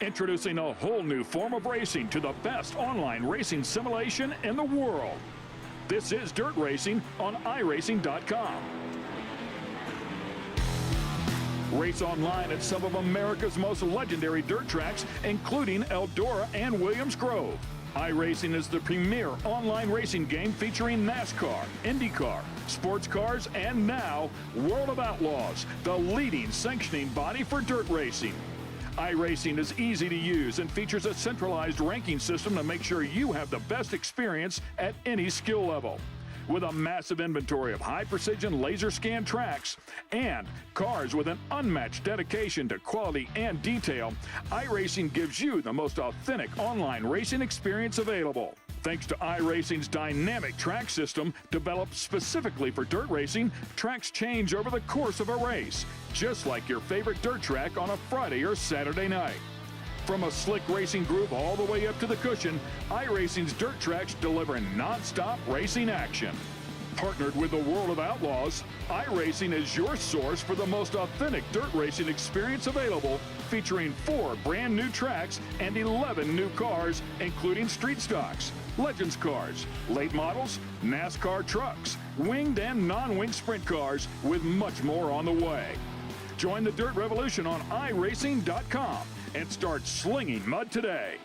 Introducing a whole new form of racing to the best online racing simulation in the world. This is Dirt Racing on iRacing.com. Race online at some of America's most legendary dirt tracks, including Eldora and Williams Grove. iRacing is the premier online racing game featuring NASCAR, IndyCar, sports cars, and now World of Outlaws, the leading sanctioning body for dirt racing. iRacing is easy to use and features a centralized ranking system to make sure you have the best experience at any skill level. With a massive inventory of high-precision laser scan tracks and cars with an unmatched dedication to quality and detail, iRacing gives you the most authentic online racing experience available. Thanks to iRacing's dynamic track system, developed specifically for dirt racing, tracks change over the course of a race, just like your favorite dirt track on a Friday or Saturday night. From a slick racing groove all the way up to the cushion, iRacing's dirt tracks deliver non-stop racing action. Partnered with the World of Outlaws, iRacing is your source for the most authentic dirt racing experience available, featuring 4 brand new tracks and 11 new cars, including street stocks, Legends cars, late models, NASCAR trucks, winged and non-winged sprint cars, with much more on the way. Join the Dirt Revolution on iRacing.com and start slinging mud today.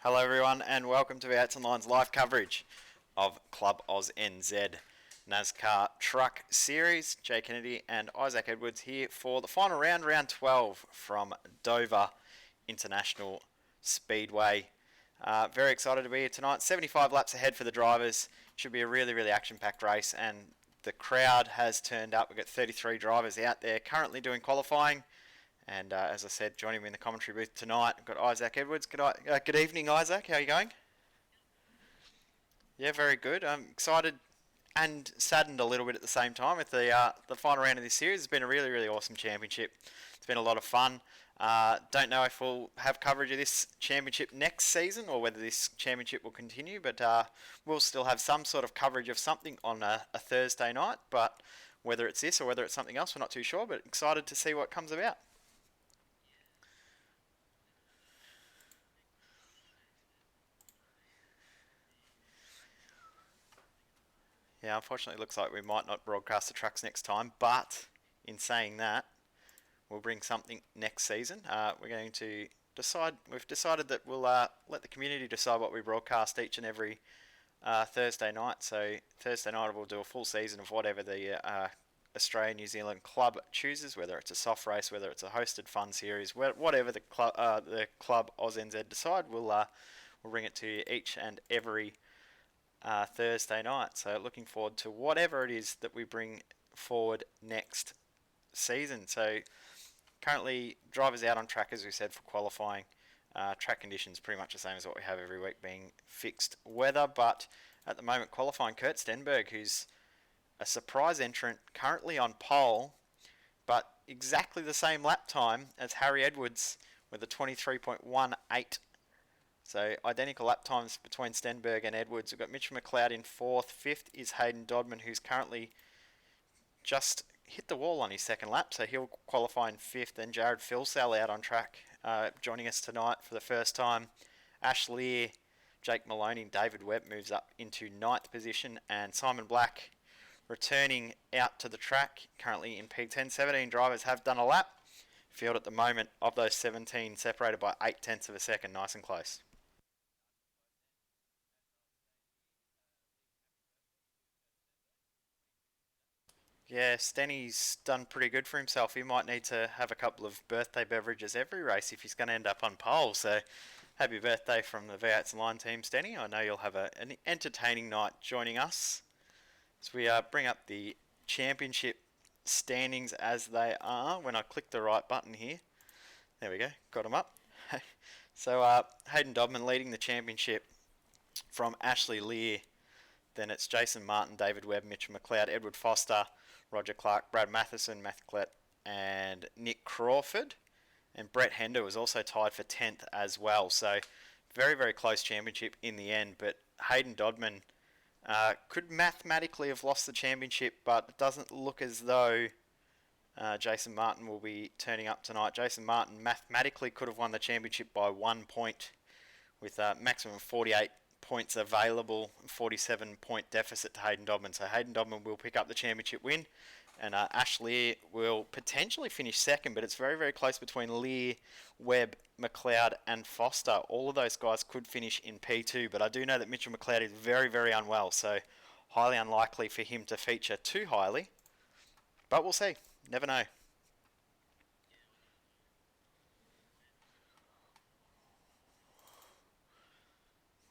Hello everyone and welcome to Outs and Lines live coverage of Club Oz NZ. Nascar Truck Series. Jay Kennedy and Isaac Edwards here for the final round, round 12 from Dover International Speedway. Very excited to be here tonight. 75 laps ahead for the drivers. Should be a really, really action-packed race, and the crowd has turned up. We've got 33 drivers out there currently doing qualifying. And as I said, joining me in the commentary booth tonight, I've got Isaac Edwards. Good evening, Isaac. How are you going? Yeah, very good. I'm excited and saddened a little bit at the same time with the final round of this series. It's been a really, really awesome championship. It's been a lot of fun. Don't know if we'll have coverage of this championship next season or whether this championship will continue, but we'll still have some sort of coverage of something on a Thursday night. But whether it's this or whether it's something else, we're not too sure, but excited to see what comes about. Yeah, unfortunately, it looks like we might not broadcast the trucks next time, but in saying that, we'll bring something next season. We're going to we've decided that we'll let the community decide what we broadcast each and every Thursday night. So Thursday night we'll do a full season of whatever the Australia-New Zealand club chooses, whether it's a soft race, whether it's a hosted fun series, whatever the club AusNZ decide, we'll bring it to you each and every Thursday night. So looking forward to whatever it is that we bring forward next season. So currently drivers out on track, as we said, for qualifying. Track conditions pretty much the same as what we have every week, being fixed weather. But at the moment, qualifying, Kurt Stenberg, who's a surprise entrant, currently on pole, but exactly the same lap time as Harry Edwards with a 23.18. So identical lap times between Stenberg and Edwards. We've got Mitchell McLeod in fourth. Fifth is Hayden Dodman, who's currently just hit the wall on his second lap, so he'll qualify in fifth. And Jared Filsell out on track, joining us tonight for the first time. Ash Lear, Jake Maloney, and David Webb moves up into ninth position, and Simon Black returning out to the track, currently in P10. 17 drivers have done a lap. Field at the moment of those 17 separated by 0.8 of a second, nice and close. Yeah, Stenny's done pretty good for himself. He might need to have a couple of birthday beverages every race if he's going to end up on pole. So, happy birthday from the V8's Line team, Stenny. I know you'll have an entertaining night joining us as we bring up the championship standings as they are. When I click the right button here, there we go, got them up. So, Hayden Dodman leading the championship from Ashley Lear. Then it's Jason Martin, David Webb, Mitchell McLeod, Edward Foster, Roger Clark, Brad Matheson, Matthew Klett, and Nick Crawford. And Brett Hender was also tied for 10th as well. So very, very close championship in the end. But Hayden Dodman could mathematically have lost the championship, but it doesn't look as though Jason Martin will be turning up tonight. Jason Martin mathematically could have won the championship by 1 point with a maximum 48 points available, 47 point deficit to Hayden Dodman. So Hayden Dodman will pick up the championship win, and Ash Lear will potentially finish second, but it's very, very close between Lear, Webb, McLeod and Foster. All of those guys could finish in P2, but I do know that Mitchell McLeod is very, very unwell, so highly unlikely for him to feature too highly, but we'll see. Never know.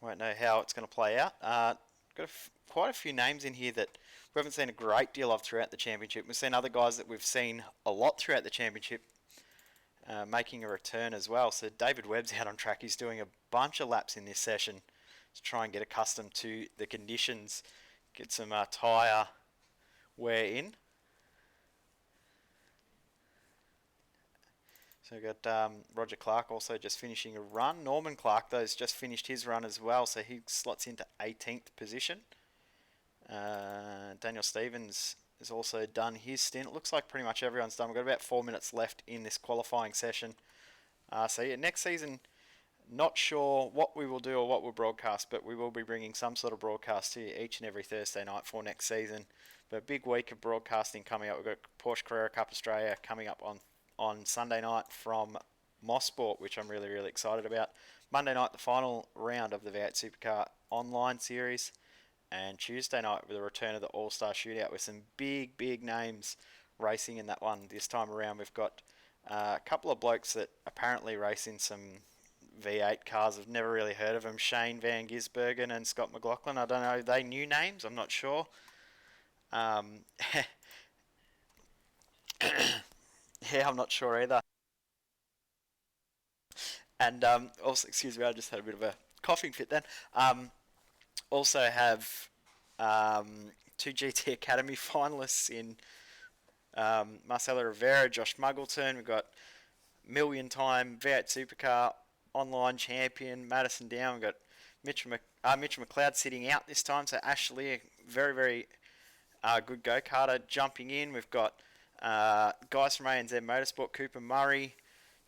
Won't know how it's going to play out. Got quite a few names in here that we haven't seen a great deal of throughout the championship. We've seen other guys that we've seen a lot throughout the championship making a return as well. So David Webb's out on track. He's doing a bunch of laps in this session to try and get accustomed to the conditions, get some tyre wear in. So we've got Roger Clark also just finishing a run. Norman Clark, though, has just finished his run as well, so he slots into 18th position. Daniel Stevens has also done his stint. It looks like pretty much everyone's done. We've got about 4 minutes left in this qualifying session. So yeah, next season, not sure what we will do or what we'll broadcast, but we will be bringing some sort of broadcast to you each and every Thursday night for next season. But a big week of broadcasting coming up. We've got Porsche Carrera Cup Australia coming up on Sunday night from Mosport, which I'm really, really excited about. Monday night, the final round of the V8 Supercar Online Series. And Tuesday night with the return of the All-Star Shootout with some big names racing in that one. This time around we've got a couple of blokes that apparently race in some V8 cars. I've never really heard of them. Shane Van Gisbergen and Scott McLaughlin. I don't know. Are they new names? I'm not sure. Yeah, I'm not sure either. And also, excuse me, I just had a bit of a coughing fit then. Also have two GT Academy finalists in Marcelo Rivera, Josh Muggleton. We've got million-time V8 Supercar online champion Madison Down. We've got Mitch McLeod sitting out this time. So Ashley, a very good go-karter, jumping in. We've got guys from ANZ Motorsport, Cooper Murray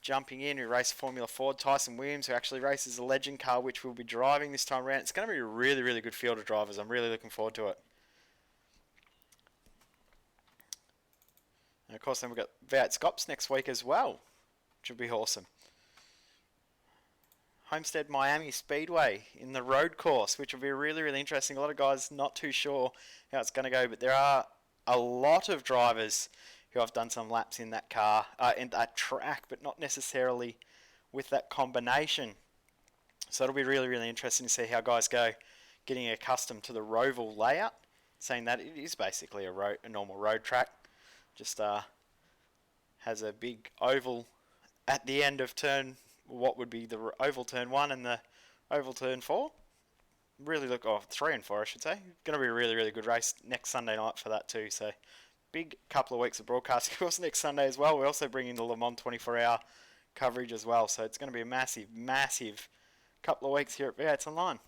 jumping in, who raced Formula Ford, Tyson Williams, who actually races a legend car, which we'll be driving this time around. It's going to be a really good field of drivers. I'm really looking forward to it. And of course, then we've got V8 Scops next week as well, which will be awesome. Homestead Miami Speedway in the road course, which will be really interesting. A lot of guys not too sure how it's going to go, but there are a lot of drivers who have done some laps in that car, in that track, but not necessarily with that combination. So it'll be really interesting to see how guys go getting accustomed to the Roval layout, saying that it is basically a normal road track. Just has a big oval at the end of what would be the oval turn 1 and the oval turn 4. 3 and 4 I should say. Going to be a really good race next Sunday night for that too. So big couple of weeks of broadcasting. Of course, next Sunday as well. We're also bringing the Le Mans 24-hour coverage as well. So it's going to be a massive couple of weeks here at V8 Online.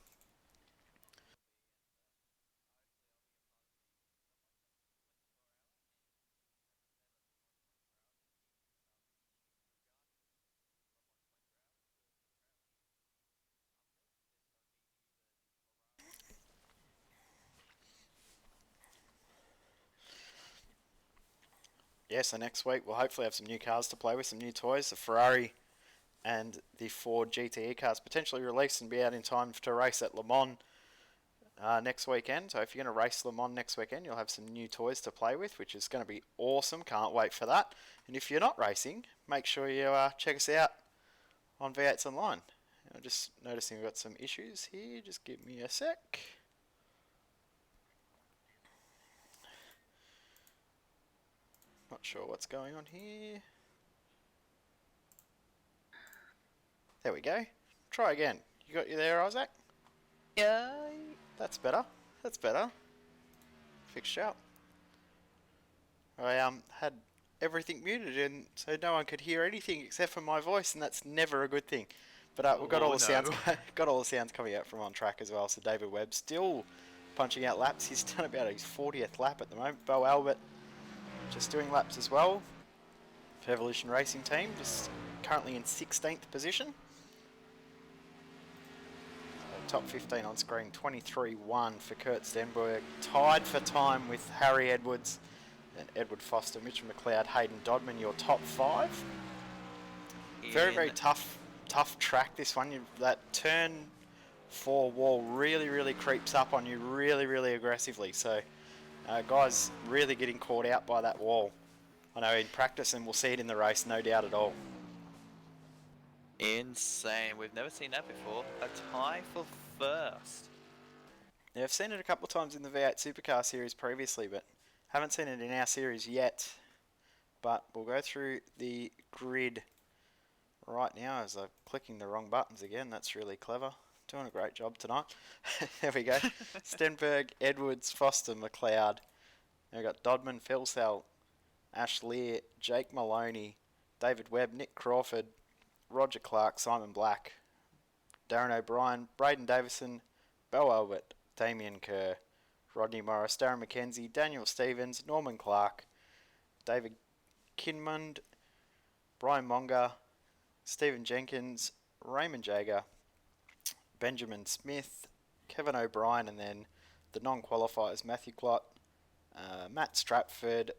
Yeah, so next week we'll hopefully have some new cars to play with, some new toys. The Ferrari and the Ford GTE cars potentially released and be out in time to race at Le Mans next weekend. So if you're going to race Le Mans next weekend, you'll have some new toys to play with, which is going to be awesome. Can't wait for that. And if you're not racing, make sure you check us out on V8's Online. I'm just noticing we've got some issues here. Just give me a sec. Not sure what's going on here. There we go. Try again. You there, Isaac? Yeah. That's better. Fixed you up. I had everything muted, and so no one could hear anything except for my voice, and that's never a good thing. But we've got all the sounds, got all the sounds coming out from on track as well. So David Webb still punching out laps. He's done about his 40th lap at the moment. Bo Albert just doing laps as well. For Evolution Racing Team, just currently in 16th position. Top 15 on screen, 23-1 for Kurt Stenberg. Tied for time with Harry Edwards and Edward Foster, Mitch McLeod, Hayden Dodman, your top 5. Very tough track this one. That turn 4 wall really creeps up on you really aggressively. So guys really getting caught out by that wall. I know in practice, and we'll see it in the race, no doubt at all. Insane. We've never seen that before. A tie for first. Yeah, I've seen it a couple of times in the V8 Supercar series previously, but haven't seen it in our series yet. But we'll go through the grid right now as I'm clicking the wrong buttons again. That's really clever. Doing a great job tonight. There we go. Stenberg, Edwards, Foster, McLeod. Now we've got Dodman, Philsell, Ash Lear, Jake Maloney, David Webb, Nick Crawford, Roger Clark, Simon Black, Darren O'Brien, Braden Davison, Bo Albert, Damien Kerr, Rodney Morris, Darren McKenzie, Daniel Stevens, Norman Clark, David Kinmund, Brian Monger, Stephen Jenkins, Raymond Jager, Benjamin Smith, Kevin O'Brien, and then the non-qualifiers Matthew Clott, Matt Stratford,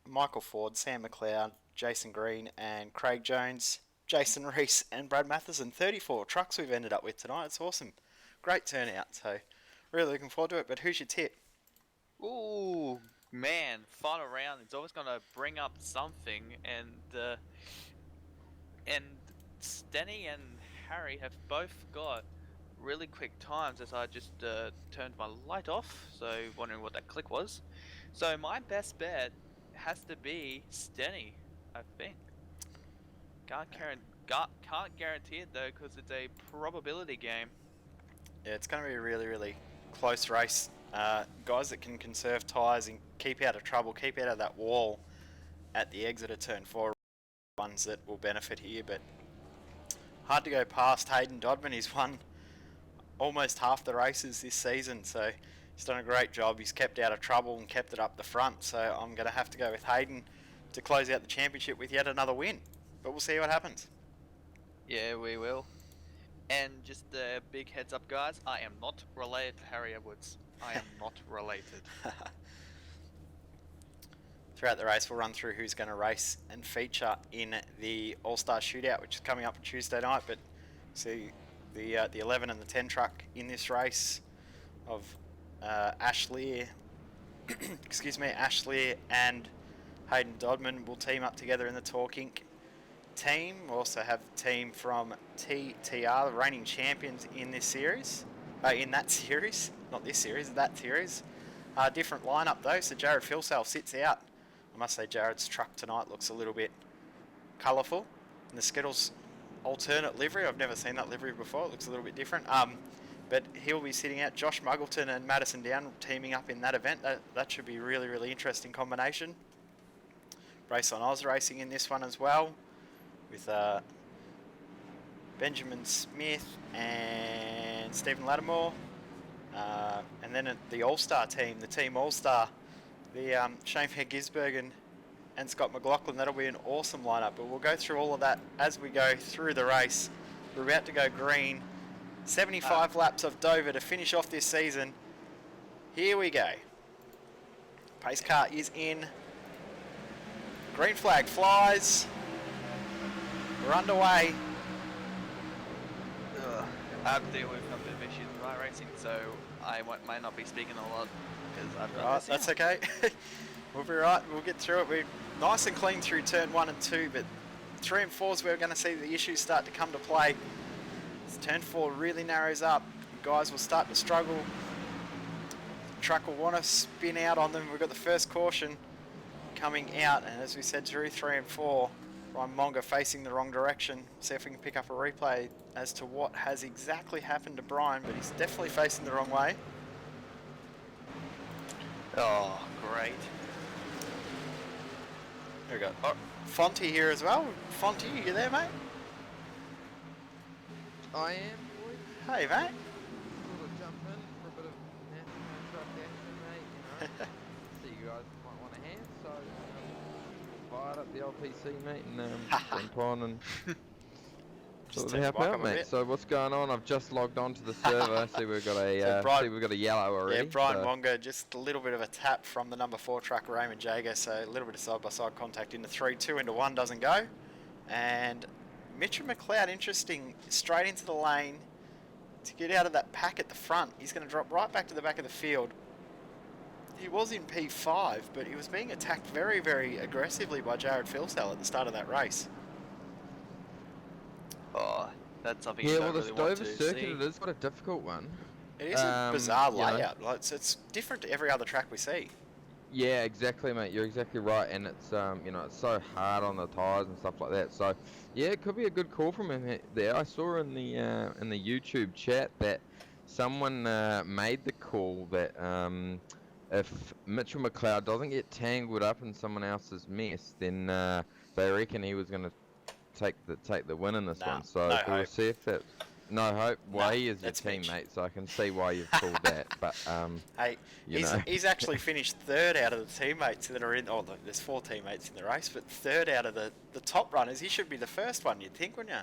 Michael Ford, Sam McLeod, Jason Green, and Craig Jones, Jason Reese, and Brad Matheson. 34 trucks we've ended up with tonight. It's awesome. Great turnout. So Really looking forward to it. But who's your tip? Ooh, man, final round. It's always gonna bring up something, and Stenny and Harry have both got really quick times as I just turned my light off, so wondering what that click was. So my best bet has to be Stenny, I think. Can't guarantee it though, because it's a probability game. Yeah, it's going to be a really, really close race. Guys that can conserve tyres and keep out of trouble, keep out of that wall at the exit of turn 4, ones that will benefit here. But hard to go past Hayden Dodman. He's won almost half the races this season, so he's done a great job. He's kept out of trouble and kept it up the front, so I'm going to have to go with Hayden to close out the championship with yet another win. But we'll see what happens. Yeah, we will. And just a big heads up, guys, I am not related to Harry Edwards. I am not related. Throughout the race, we'll run through who's going to race and feature in the All-Star Shootout, which is coming up on Tuesday night. But see the 11 and the 10 truck in this race of Ashley, Ashley and Hayden Dodman will team up together in the Talk Inc. team. We'll also have the team from TTR, the reigning champions in this series. In that series, not this series, that series. Different lineup though, so Jared Philsell sits out. I must say Jared's truck tonight looks a little bit colourful. And the Skittles alternate livery, I've never seen that livery before, it looks a little bit different. But he'll be sitting out. Josh Muggleton and Madison Down teaming up in that event. That should be a really, really interesting combination. Race on Oz racing in this one as well, with Benjamin Smith and Stephen Lattimore. And then the All-Star team, the Team All-Star, the Shane Fair Gisbergen and Scott McLaughlin. That'll be an awesome lineup, but we'll go through all of that as we go through the race. We're about to go green. 75 laps of Dover to finish off this season. Here we go. Pace car is in. Green flag flies. We're underway. I have to deal with a bit of issues with my racing, so I might not be speaking a lot because I've got this. That's okay. We'll be right. We'll get through it. We're nice and clean through turn 1 and 2, but 3 and 4 is where we're going to see the issues start to come to play. As turn 4 really narrows up, guys will start to struggle. The truck will want to spin out on them. We've got the first caution coming out, and as we said, through 3 and 4, Ryan Monga facing the wrong direction. See if we can pick up a replay as to what has exactly happened to Brian, but he's definitely facing the wrong way. Oh, great. There we go. Oh, Fonty here as well. Fonty, you there, mate? I am, boy. Hey, mate. Sort of jump in for a bit of Nascar truck action, mate. You know. See, you guys might want a hand, so fired up the LPC, mate, and jump on and Just sort of help out, mate. So what's going on? I've just logged on to the server. See, we've got a yellow already. Yeah, Brian Monga, just a little bit of a tap from the number 4 truck, Raymond Jager. So a little bit of side-by-side contact into 3, 2 into 1 doesn't go, and Mitchell McLeod, interesting, straight into the lane to get out of that pack at the front. He's going to drop right back to the back of the field. He was in P5, but he was being attacked very, very aggressively by Jared Philsell at the start of that race. Oh, that's something Yeah, you well, don't this really want Dover to circuit, see. it is quite a difficult one. It is a bizarre you know. layout. Like, it's different to every other track we see. Yeah, exactly, mate. You're exactly right, and it's it's so hard on the tires and stuff like that. So, yeah, it could be a good call from him there. I saw in the YouTube chat that someone made the call that if Mitchell McLeod doesn't get tangled up in someone else's mess, then they reckon he was going to take the win in this one. So no we'll hope. see if that. No hope. Well, he is your that's Mitch. teammate, so I can see why you've called that. But Hey, he's actually finished 3rd out of the teammates that are in. Oh, look, there's 4 teammates in the race, but 3rd out of the top runners. He should be the first one, you'd think, wouldn't you?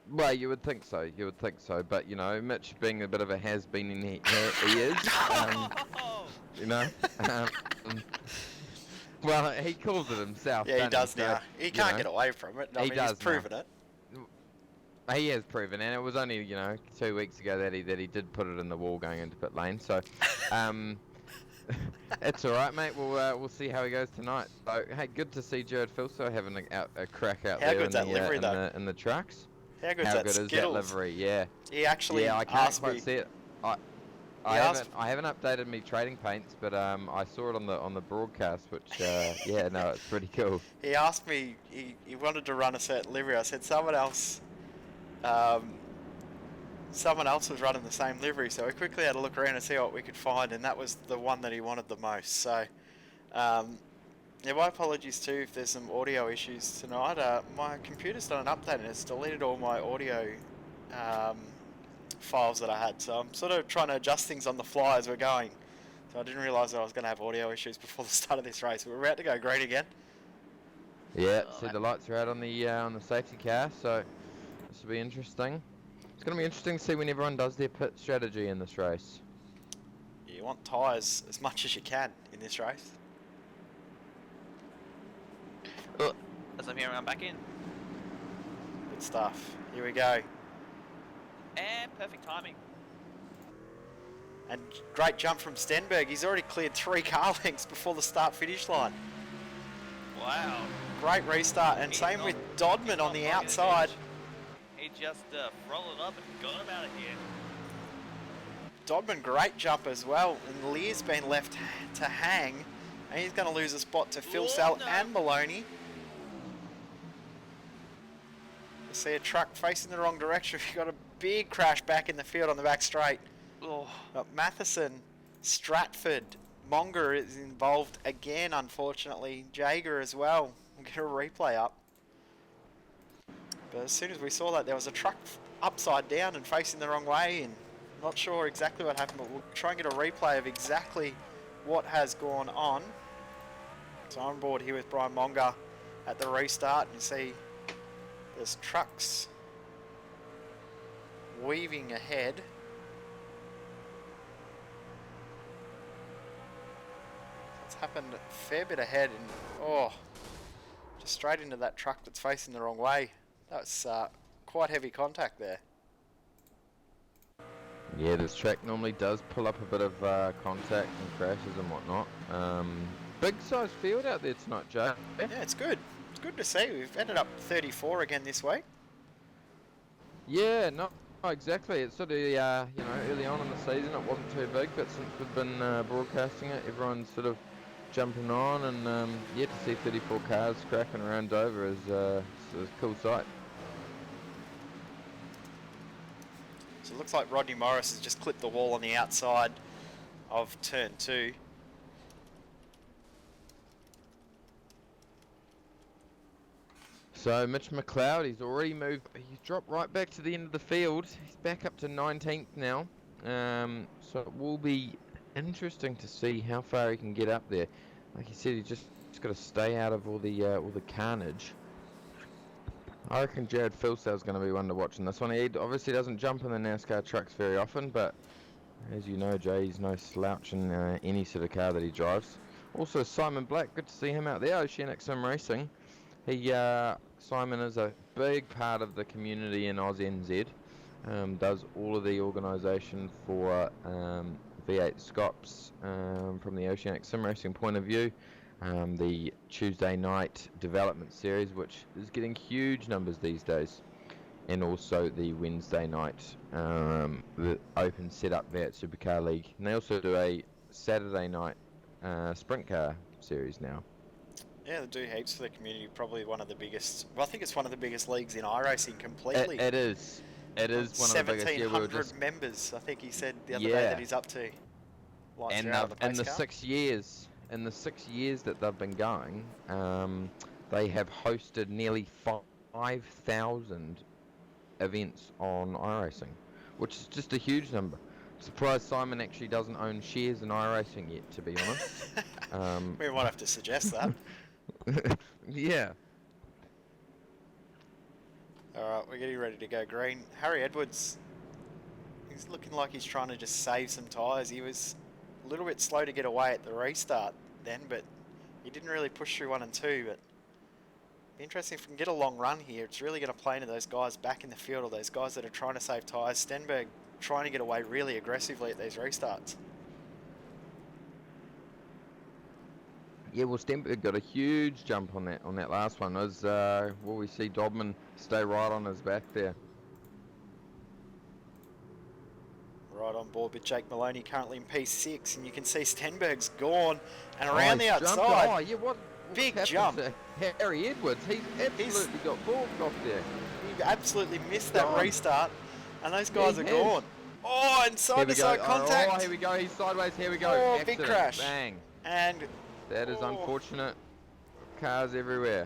Well, you would think so. You would think so. But Mitch being a bit of a has-been, and he is. You know. Well, he calls it himself. Yeah, he does So, now. He can't get away from it. I mean, he's proven it. He has proven, and it was only 2 weeks ago that he did put it in the wall going into pit lane. So, it's all right, mate. We'll see how he goes tonight. So, hey, good to see Jared Filso having a crack out How there good's in that livery, though? in the trucks. How good's How that good is that Skittles? livery? Yeah. He actually Yeah, I can't asked quite me. see it. He asked- I haven't updated me trading paints, but I saw it on the broadcast, which yeah, no, it's pretty cool. He asked me. He wanted to run a certain livery. I said someone else. Someone else was running the same livery, so we quickly had to look around and see what we could find, and that was the one that he wanted the most. So, yeah, my apologies too if there's some audio issues tonight. My computer's done an update and it's deleted all my audio files that I had, so I'm sort of trying to adjust things on the fly as we're going. So I didn't realise that I was going to have audio issues before the start of this race. We're about to go green again. Yeah, see the lights are out on the safety car, so this will be interesting. It's going to be interesting to see when everyone does their pit strategy in this race. You want tyres as much as you can in this race. As I'm hearing, I'm back in. Good stuff. Here we go. And perfect timing. And great jump from Stenberg. He's already cleared 3 car lengths before the start-finish line. Wow. Great restart. And same with Dodman on the outside. He just rolled it up and got him out of here. Dodman, great jump as well. And Lear's been left to hang. And he's going to lose a spot to Phil Sell and Maloney. You see a truck facing the wrong direction. He got a big crash back in the field on the back straight. Oh. But Matheson, Stratford, Monger is involved again, unfortunately. Jager as well. We'll get a replay up. But as soon as we saw that, there was a truck upside down and facing the wrong way, and not sure exactly what happened, but we'll try and get a replay of exactly what has gone on. So I'm on board here with Brian Monger at the restart, and you see there's trucks weaving ahead. It's happened a fair bit ahead, and just straight into that truck that's facing the wrong way. That's quite heavy contact there. Yeah, this track normally does pull up a bit of contact and crashes and whatnot. Big size field out there tonight, Joe. Yeah, it's good. It's good to see. We've ended up 34 again this week. Yeah, no, exactly. It's sort of, early on in the season it wasn't too big, but since we've been broadcasting it, everyone's sort of jumping on, and yeah, to see 34 cars cracking around Dover is a cool sight. So it looks like Rodney Morris has just clipped the wall on the outside of turn 2. So Mitch McLeod, he's already moved, he's dropped right back to the end of the field. He's back up to 19th now. So it will be interesting to see how far he can get up there. Like you said, he's just got to stay out of all the carnage. I reckon Jared Filsell's going to be one to watch in this one. He obviously doesn't jump in the NASCAR trucks very often, but as you know, Jay, he's no slouch in any sort of car that he drives. Also, Simon Black, good to see him out there, Oceanic Sim Racing. Simon is a big part of the community in AusNZ. Does all of the organisation for V8 Scops from the Oceanic Sim Racing point of view. The Tuesday night development series, which is getting huge numbers these days, and also the Wednesday night the open setup V8 Supercar League, and they also do a Saturday night sprint car series now. Yeah, they do heaps for the community. Probably one of the biggest. Well, I think it's one of the biggest leagues in iRacing completely. It is. It is one of the biggest. 1,700 members. I think he said the other day that he's up to. And in the 6 years. In the 6 years that they've been going, they have hosted nearly 5,000 events on iRacing, which is just a huge number. Surprised Simon actually doesn't own shares in iRacing yet, to be honest. We might have to suggest that. Yeah. Alright, we're getting ready to go green. Harry Edwards, he's looking like he's trying to just save some tyres. He was a little bit slow to get away at the restart then, but he didn't really push through 1 and 2, but Interesting if we can get a long run here. It's really going to play into those guys back in the field, or those guys that are trying to save tyres. Stenberg trying to get away really aggressively at these restarts. Yeah, well, Stenberg got a huge jump on that last one. As will we see Dobman stay right on his back there? Right on board with Jake Maloney, currently in P6, and you can see Stenberg's gone and Oh, around the he's jumped. outside. Oh, yeah, what's Big happened jump. to Harry Edwards? He's absolutely got balked off there. He absolutely missed that Gone. restart, and those guys he are has. gone. Oh, and Here we go. side-to-side contact. Oh, here we go. He's sideways. Here we go. Oh, big Accident. crash. Bang. And That is unfortunate. Cars everywhere.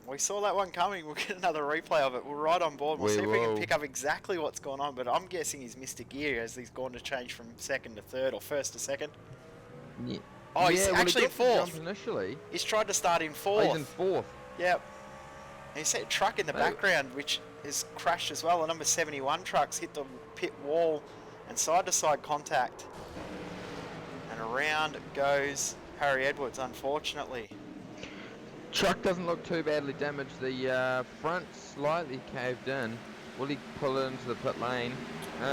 we saw that one coming. We'll get another replay of it. We're right on board. We'll see if we can pick up exactly what's going on. But I'm guessing he's missed a gear as he's gone to change from second to third, or first to second. Yeah. Oh, he's Yeah, well, actually he in got the fourth. jump initially. He's tried to start in Oh, fourth. he's in fourth. Yep. And you see a truck in the Oh. background which is crashed as well. The number 71 trucks hit the pit wall and side-to-side contact. And around goes Harry Edwards, unfortunately. Truck doesn't look too badly damaged. The front slightly caved in. Will he pull it into the pit lane?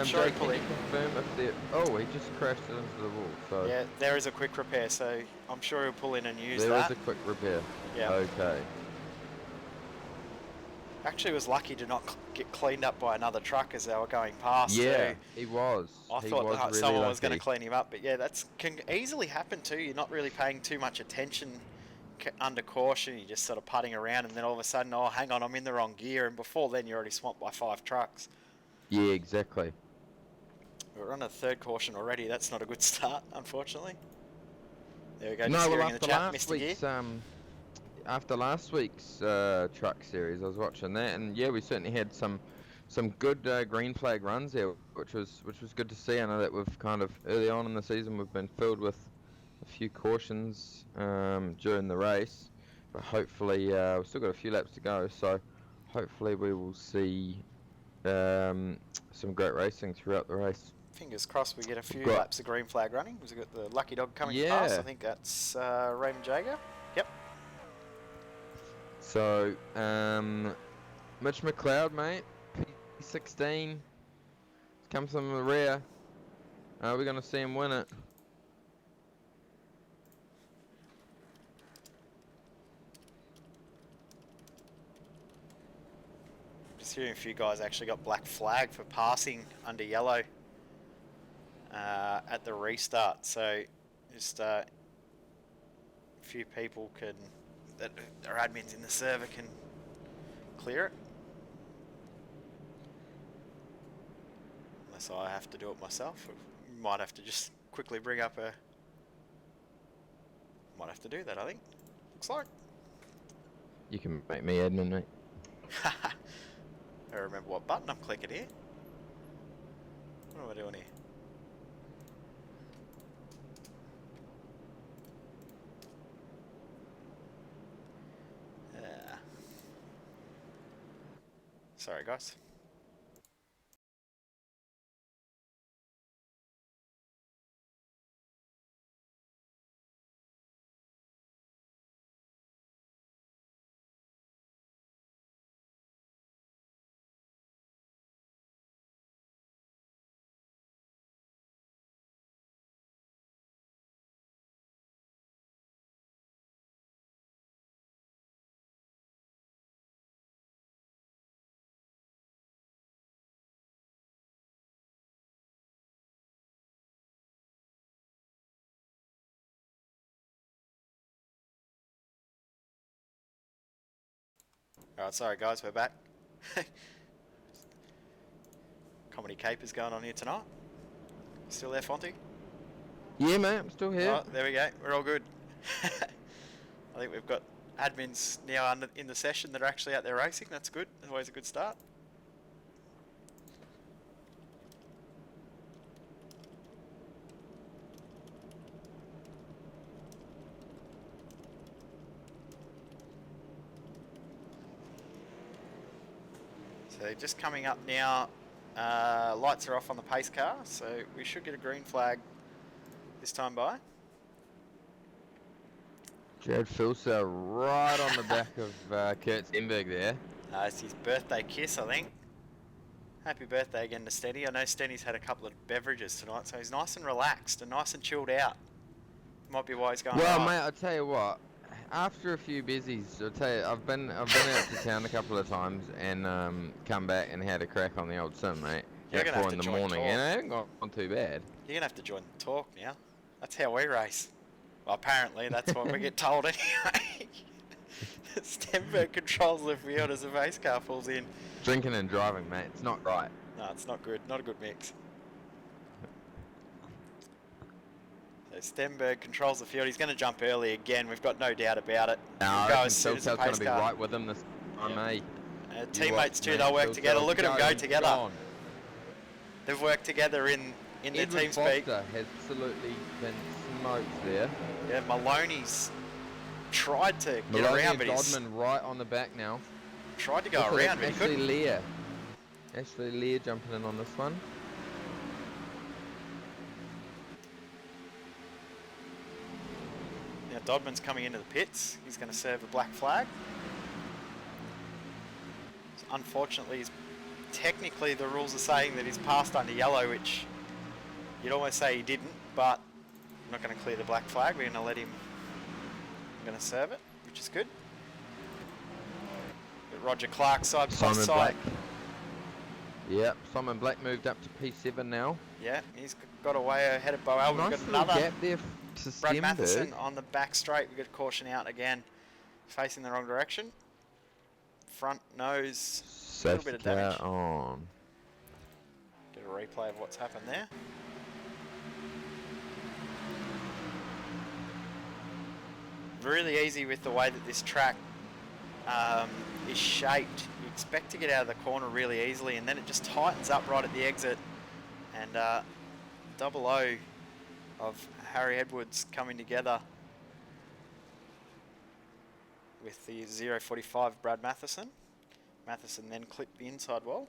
Sure, Jay, he pull can you it. confirm if there... Oh, he just crashed it into the wall. So Yeah, there is a quick repair, so I'm sure he'll pull in and use there that. is a quick repair. Yeah. Okay. Actually was lucky to not get cleaned up by another truck as they were going past. Yeah, too. he was. I He thought was that really someone was going to lucky. clean him up, but yeah, that can easily happen too. You're not really paying too much attention under caution. You're just sort of putting around, and then all of a sudden, oh, hang on, I'm in the wrong gear, and before then, you're already swamped by 5 trucks. Yeah, exactly. We're on a third caution already. That's not a good start, unfortunately. There we go. No, Just well, hearing the after chat, last Mr. Gear. week's truck series, I was watching that, and yeah, we certainly had some good green flag runs there, which was good to see. I know that we've kind of early on in the season we've been filled with a few cautions during the race, but hopefully we've still got a few laps to go, so hopefully we will see some great racing throughout the race. Fingers crossed we get a few got- laps of green flag running. We've got the lucky dog coming Yeah. past. I think that's Raymond Jager. Yep. So, Mitch McLeod, mate, P16, comes from the rear. We're going to see him win it. Just hearing a few guys actually got black flag for passing under yellow at the restart. So just a few people that are admins in the server can clear it. Unless I have to do it myself. We might have to just quickly bring up a... Might have to do that, I think. Looks like. You can make me admin, mate. I remember what button I'm clicking here. What am I doing here? Sorry, guys. Alright, sorry guys, we're back. Comedy capers going on here tonight. Still there, Fonty? Yeah, mate, I'm still here. Oh, there we go. We're all good. I think we've got admins now in the session that are actually out there racing. That's good. That's always a good start. So just coming up now, lights are off on the pace car, so we should get a green flag this time by. Jared Filser right on the back of Kurt Stenberg there. It's his birthday kiss, I think. Happy birthday again to Stenny. I know Stenny's had a couple of beverages tonight, so he's nice and relaxed and nice and chilled out. Might be why he's going Well, right. mate, I'll tell you what. After a few busies, I'll tell you, I've been out to town a couple of times and come back and had a crack on the old sim, mate. You're At gonna have 4 to in the join morning, talk. and I haven't gone too bad. You're gonna have to join the talk now. That's how we race. Well, apparently that's what we get told anyway. Stenberg controls the field as the race car pulls in. Drinking and driving, mate. It's not right. No, it's not good. Not a good mix. So Stenberg controls the field. He's going to jump early again. We've got no doubt about it. No, He'll I go reckon as soon as the Filter's going pace to be car. right with him this time, Yep. mate. Teammates too, mate, they'll work Filter, together. Look at them go he's together. gone. They've worked together in the Edward team Foster speak. has absolutely been smoked there. Yeah, Maloney's tried to get Maloney around, and but he's Dodman right on the back now. tried to go Look at around, that, but he couldn't. Ashley Lear jumping in on this one. Now Dodman's coming into the pits. He's going to serve a black flag. So unfortunately, technically the rules are saying that he's passed under yellow, which you'd almost say he didn't, but I'm not going to clear the black flag. We're going to let him. I'm going to serve it, which is good. Got Roger Clark side by Simon side. Black. Yep, Simon Black moved up to P7 now. Yeah, he's got away ahead of Boel. We've Nice got little another gap there to Brad Stenberg. Matheson on the back straight. We've got caution out again, facing the wrong direction. Front nose, a little bit of Safety damage. car on. Get a replay of what's happened there. Really easy with the way that this track is shaped. You expect to get out of the corner really easily, and then it just tightens up right at the exit. And double O of Harry Edwards coming together with the 0.45 of Brad Matheson. Matheson then clipped the inside wall.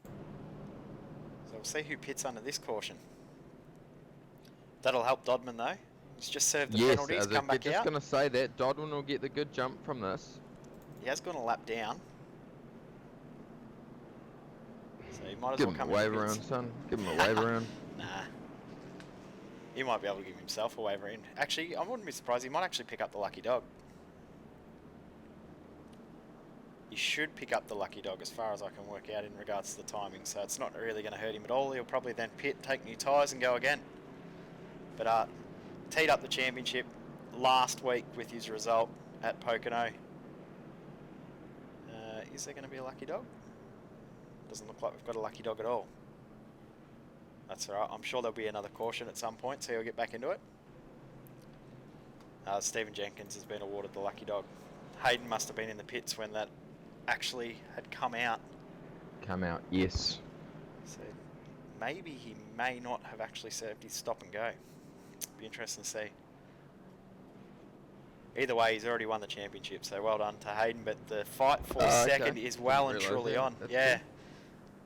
So we'll see who pits under this caution. That'll help Dodman though. He's just served the Yes, penalties, I was come back just out. going to say that. Dodman will get the good jump from this. He has gone a lap down. So he might as Give well him a come wave in around, pits. son. Give him a wave around. Nah. He might be able to give himself a wave around. Actually, I wouldn't be surprised. He might actually pick up the lucky dog. He should pick up the lucky dog as far as I can work out in regards to the timing. So it's not really going to hurt him at all. He'll probably then pit, take new tyres and go again. But teed up the championship last week with his result at Pocono. Is there going to be a lucky dog? Doesn't look like we've got a lucky dog at all. That's alright. I'm sure there'll be another caution at some point, so he'll get back into it. Stephen Jenkins has been awarded the lucky dog. Hayden must have been in the pits when that actually had come out. Come out, yes. So maybe he may not have actually served his stop and go. Be interesting to see. Either way, he's already won the championship, so well done to Hayden. But the fight for second is well and Didn't truly realise on. that. That's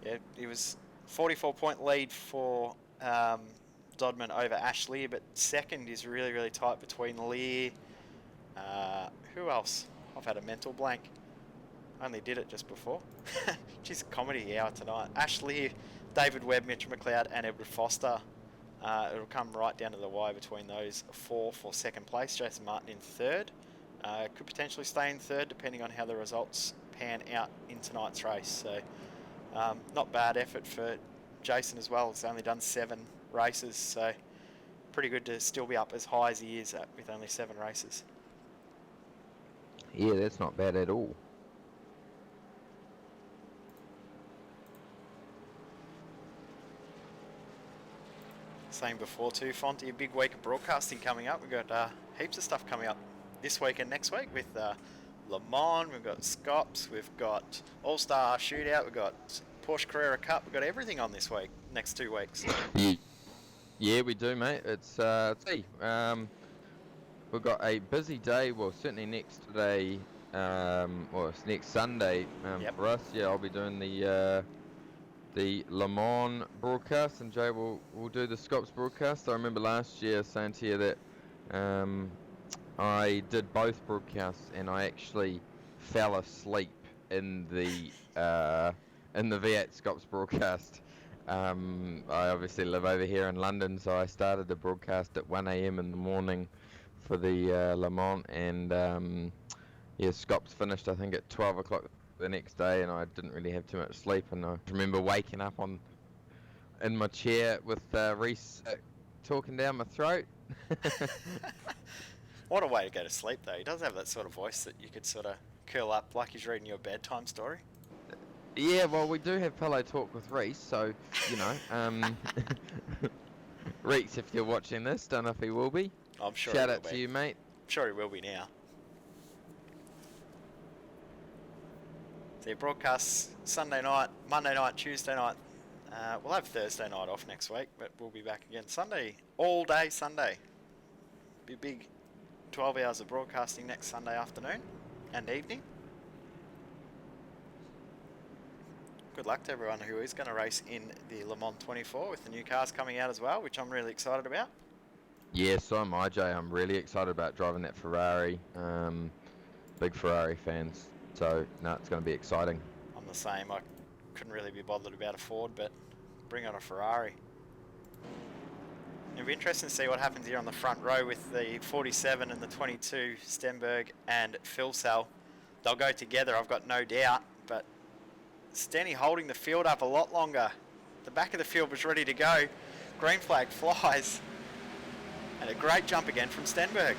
Yeah, yeah. It was 44-point lead for Dodman over Ash Lear, but second is really, really tight between Lear. Who else? I've had a mental blank. Only did it just before. Just comedy hour tonight. Ash Lear, David Webb, Mitchell McLeod, and Edward Foster. It'll come right down to the wire between those four for second place. Jason Martin in third. Could potentially stay in third depending on how the results pan out in tonight's race. So not bad effort for Jason as well. He's only done 7 races, so pretty good to still be up as high as he is at with only 7 races. Yeah, that's not bad at all. Same before too, Fonty, a big week of broadcasting coming up. We've got heaps of stuff coming up this week and next week with Le Mans, we've got Scops, we've got All-Star Shootout, we've got Porsche Carrera Cup, we've got everything on this week, next 2 weeks. Yeah, we do, mate. It's we've got a busy day. Well, certainly next day. Well, it's next Sunday Yep. for us. Yeah, I'll be doing the the Le Mans broadcast, and Jay will do the Scops broadcast. I remember last year saying to you that I did both broadcasts, and I actually fell asleep in the V8 Scops broadcast. I obviously live over here in London, so I started the broadcast at 1 a.m. in the morning for the Le Mans, and yeah, Scops finished I think at 12 o'clock the next day, and I didn't really have too much sleep, and I remember waking up in my chair with Reese talking down my throat. What a way to go to sleep, though. He does have that sort of voice that you could sort of curl up like he's reading your bedtime story. Yeah, well, we do have pillow talk with Reese, so, you know, Reese, if you're watching this, don't know if he will be. I'm sure Shout he out will to be. you, mate. I'm sure he will be now. So broadcasts Sunday night, Monday night, Tuesday night. We'll have Thursday night off next week, but we'll be back again Sunday, all day Sunday. Be big 12 hours of broadcasting next Sunday afternoon and evening. Good luck to everyone who is going to race in the Le Mans 24 with the new cars coming out as well, which I'm really excited about. Yeah, so am I, Jay. I'm really excited about driving that Ferrari. Big Ferrari fans. So, no, it's going to be exciting. I'm the same. I couldn't really be bothered about a Ford, but bring on a Ferrari. It'll be interesting to see what happens here on the front row with the 47 and the 22, Stenberg and Philsell. They'll go together, I've got no doubt, but Stenny holding the field up a lot longer. The back of the field was ready to go. Green flag flies. And a great jump again from Stenberg.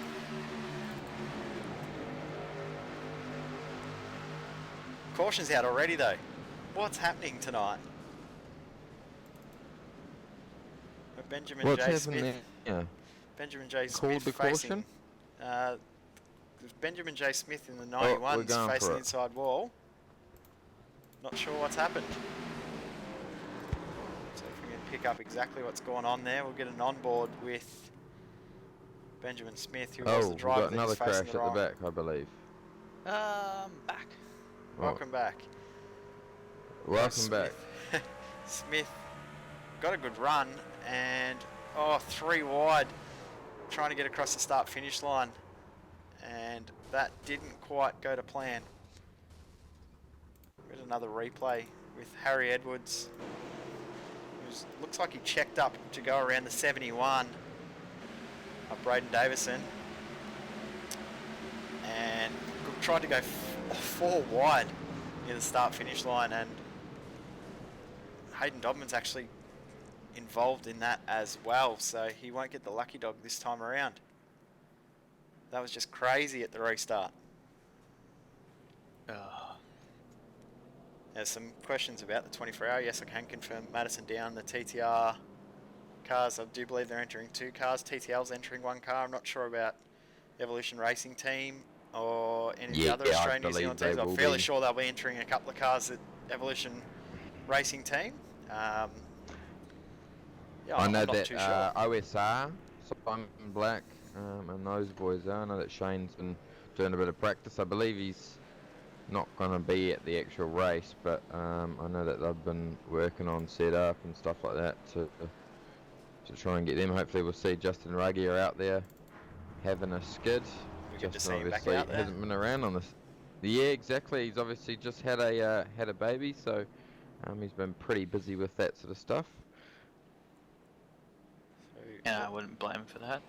Caution's out already though. What's happening tonight? Benjamin What's J. happening Smith. there? Yeah. Benjamin J. Called Smith the facing. caution? Benjamin J. Smith in the 91s facing the inside wall. Not sure what's happened. So if we can pick up exactly what's going on there, we'll get an onboard with Benjamin Smith, who was the driver we've got another that is facing crash the at wrong. the back, I believe. Back. Welcome back. Welcome back. Smith got a good run and 3 wide, trying to get across the start-finish line, and that didn't quite go to plan. Got another replay with Harry Edwards, who looks like he checked up to go around the 71 of Braden Davison, and tried to go 4 wide near the start-finish line, and Hayden Dodman's actually involved in that as well, so he won't get the lucky dog this time around. That was just crazy at the restart. There's some questions about the 24-hour. Yes, I can confirm Madison down the TTR cars. I do believe they're entering 2 cars. TTL's entering 1 car. I'm not sure about Evolution Racing Team or any of the other Australian New Zealand teams. I'm fairly sure they'll be entering a couple of cars at Evolution Racing Team. Yeah, I know I'm not that too sure. OSR, Simon Black, and those boys are. I know that Shane's been doing a bit of practice. I believe he's not going to be at the actual race, but I know that they've been working on setup and stuff like that to try and get them. Hopefully we'll see Justin Ruggie out there having a skid. Justin obviously hasn't been around on this. Yeah, exactly. He's obviously just had a baby, so he's been pretty busy with that sort of stuff. Yeah, I wouldn't blame him for that.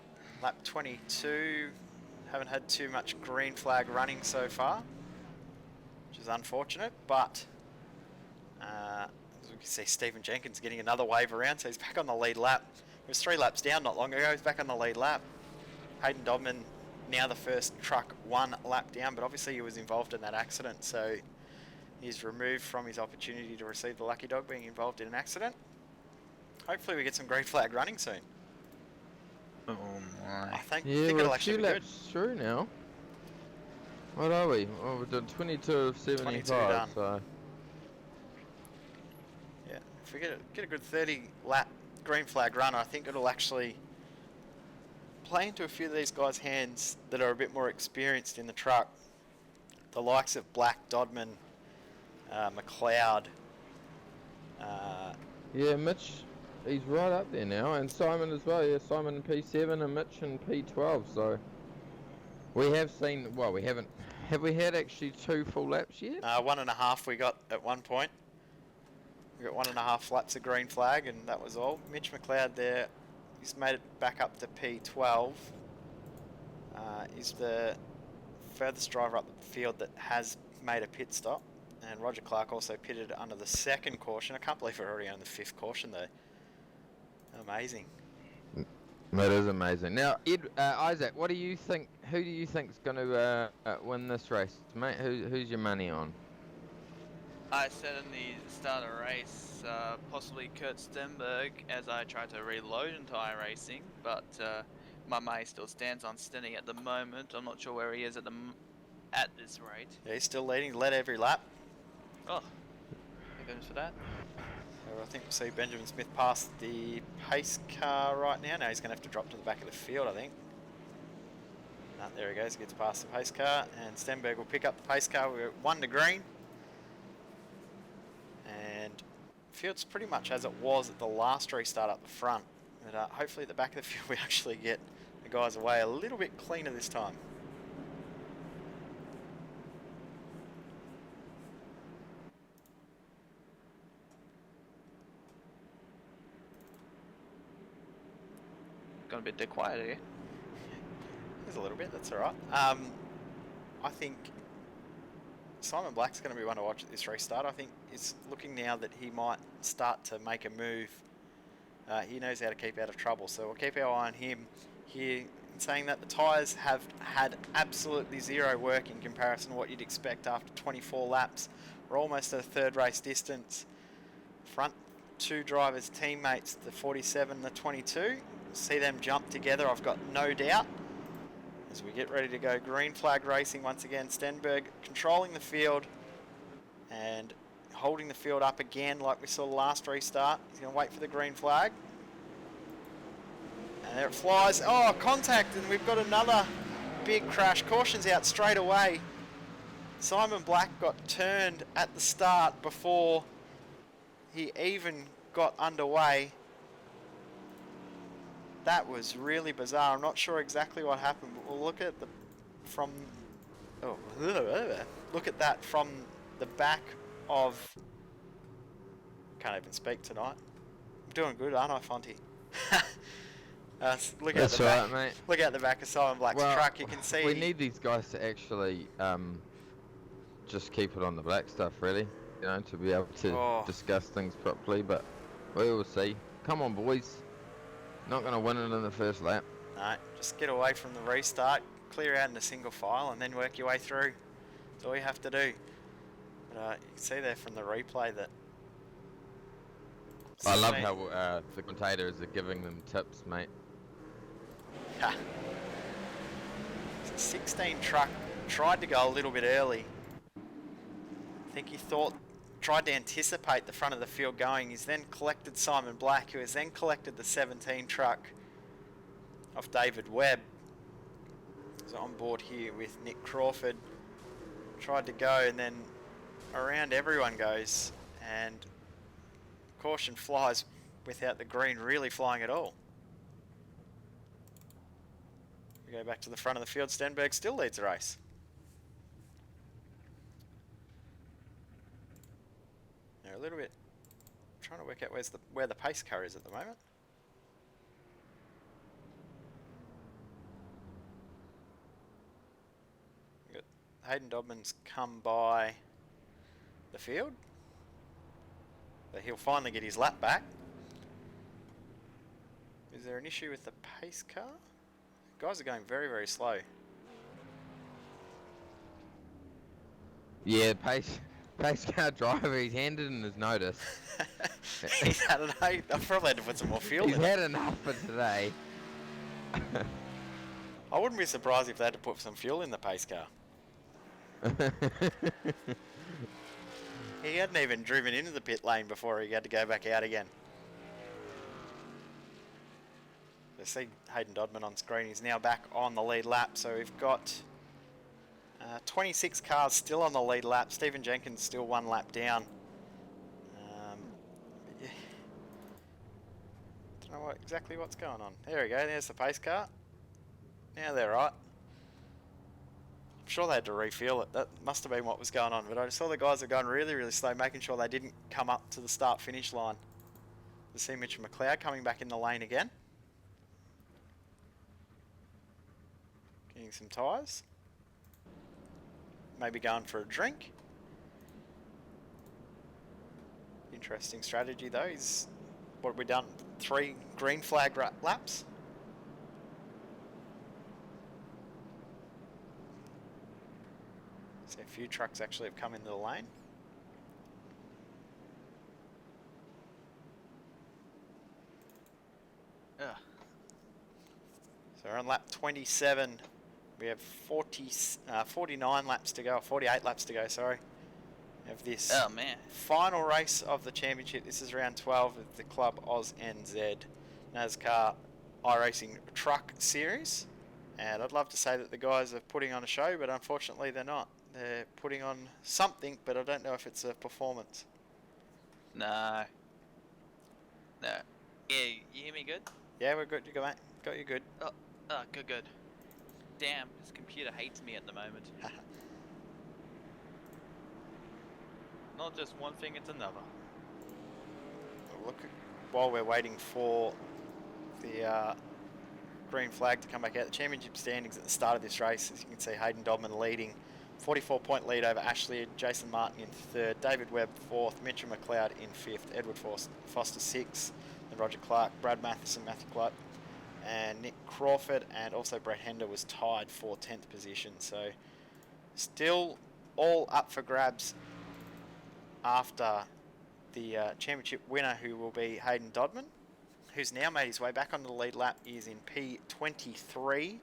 Lap 22, haven't had too much green flag running so far, which is unfortunate, but as we can see, Stephen Jenkins getting another wave around, so he's back on the lead lap. He was 3 laps down not long ago, he's back on the lead lap. Hayden Dodman, now the first truck 1 lap down, but obviously he was involved in that accident, so he's removed from his opportunity to receive the lucky dog, being involved in an accident. Hopefully we get some green flag running soon. Oh my. I think Yeah, we're it'll a actually few be good. laps through now. What are we? Oh, we've done 22 of 75, 22 done. so... Yeah, if we get a good 30 lap green flag run, I think it'll actually play into a few of these guys' hands that are a bit more experienced in the truck. The likes of Black, Dodman, McLeod, Yeah, Mitch, he's right up there now, and Simon as well. Yeah, Simon in P7 and Mitch in P12. So we have seen. Well, we haven't. Have we had actually 2 full laps yet? 1.5 we got at one point. We got 1.5 laps of green flag, and that was all. Mitch McLeod there, he's made it back up to P12. He's the furthest driver up the field that has made a pit stop. And Roger Clark also pitted under the 2nd caution. I can't believe we're already on the 5th caution though. Amazing. That is amazing. Now, Ed, Isaac, what do you think? Who do you think's going to win this race, mate? Who's your money on? I said in the start of race, possibly Kurt Stenberg, as I tried to reload into iRacing, but my money still stands on Stenny at the moment. I'm not sure where he is at this rate. Yeah, he's still leading. Led every lap. Oh, thank goodness for that. So I think we'll see Benjamin Smith pass the pace car right now. Now he's going to have to drop to the back of the field, I think. There he goes. He gets past the pace car, and Stenberg will pick up the pace car. We're 1 to green. And the field's pretty much as it was at the last restart up the front. But hopefully at the back of the field we actually get the guys away a little bit cleaner this time. Gonna be a bit quiet here. There's a little bit, that's alright. I think Simon Black's going to be one to watch at this restart. I think it's looking now that he might start to make a move. He knows how to keep out of trouble, so we'll keep our eye on him here. In saying that, the tyres have had absolutely zero work in comparison to what you'd expect after 24 laps. We're almost at a 3rd race distance. Front 2 drivers' teammates, the 47 and the 22. See them jump together, I've got no doubt. As we get ready to go green flag racing once again, Stenberg controlling the field and holding the field up again like we saw the last restart. He's going to wait for the green flag. And there it flies. Oh, contact, and we've got another big crash. Caution's out straight away. Simon Black got turned at the start before he even got underway. That was really bizarre. I'm not sure exactly what happened, but we'll look at the look at that from the back of. Can't even speak tonight. I'm doing good, aren't I, Fonty? Look at the back. Right, mate. Look at the back of Simon Black's truck. You can see. We need these guys to actually just keep it on the black stuff, really. You know, to be able to discuss things properly. But we will see. Come on, boys. Not going to win it in the first lap. No, just get away from the restart, clear out in a single file, and then work your way through. That's all you have to do. But you can see there from the replay that. I love how the commentators are giving them tips, mate. Ha. 16 truck tried to go a little bit early. I think he tried to anticipate the front of the field going. He's then collected Simon Black, who has then collected the 17 truck of David Webb. He's on board here with Nick Crawford. Tried to go, and then around everyone goes, and caution flies without the green really flying at all. We go back to the front of the field. Stenberg still leads the race. They're a little bit trying to work out where the pace car is at the moment. We've got Hayden Dodman's come by the field. So he'll finally get his lap back. Is there an issue with the pace car? Guys are going very, very slow. Yeah, pace car driver, he's handed in his notice. He's had enough. I've probably had to put some more fuel He's in had it. enough for today. I wouldn't be surprised if they had to put some fuel in the pace car. He hadn't even driven into the pit lane before he had to go back out again. So see Hayden Dodman on screen. He's now back on the lead lap. So we've got 26 cars still on the lead lap. Stephen Jenkins still 1 lap down. know exactly what's going on. There we go, there's the pace car. Now they're right. I'm sure they had to refuel it. That must have been what was going on. But I saw the guys were going really, really slow, making sure they didn't come up to the start-finish line. You see Mitchell McLeod coming back in the lane again. Getting some tyres. Maybe going for a drink. Interesting strategy though. What have we done? 3 green flag laps. So a few trucks actually have come into the lane. Ugh. So we're on lap 27. We have 49 laps to go, 48 laps to go, sorry, of this Oh man. final race of the championship. This is round 12 of the Club Oz NZ Nascar iRacing Truck Series. And I'd love to say that the guys are putting on a show, but unfortunately they're not. They're putting on something, but I don't know if it's a performance. No. No. Yeah, you hear me good? Yeah, we're good. You go, mate. Got you good. Oh, good, good. Damn, this computer hates me at the moment. Not just one thing, it's another. Look, while we're waiting for the green flag to come back out, the championship standings at the start of this race, as you can see, Hayden Dodman leading, 44-point lead over Ashley, Jason Martin in 3rd, David Webb 4th, Mitchell McLeod in 5th, Edward Foster 6th, then Roger Clark, Brad Matheson, Matthew Clutt, and Nick Crawford, and also Brett Hender was tied for 10th position. So still all up for grabs after the championship winner, who will be Hayden Dodman, who's now made his way back onto the lead lap. He is in P23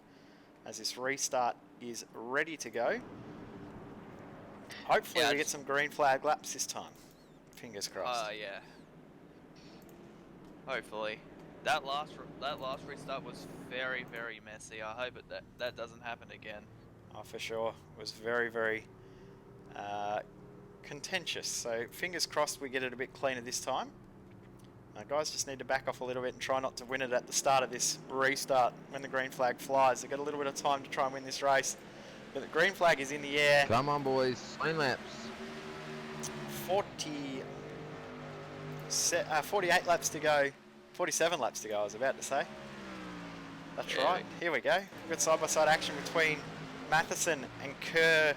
as this restart is ready to go. Hopefully we get some green flag laps this time. Fingers crossed. Yeah. Hopefully. That last restart was very, very messy. I hope that doesn't happen again. Oh, for sure. It was very, very contentious. So fingers crossed we get it a bit cleaner this time. Guys just need to back off a little bit and try not to win it at the start of this restart when the green flag flies. They've got a little bit of time to try and win this race. But the green flag is in the air. Come on, boys. 9 laps. 48 laps to go. 47 laps to go, I was about to say. That's right. Here we go. We've got side-by-side action between Matheson and Kerr.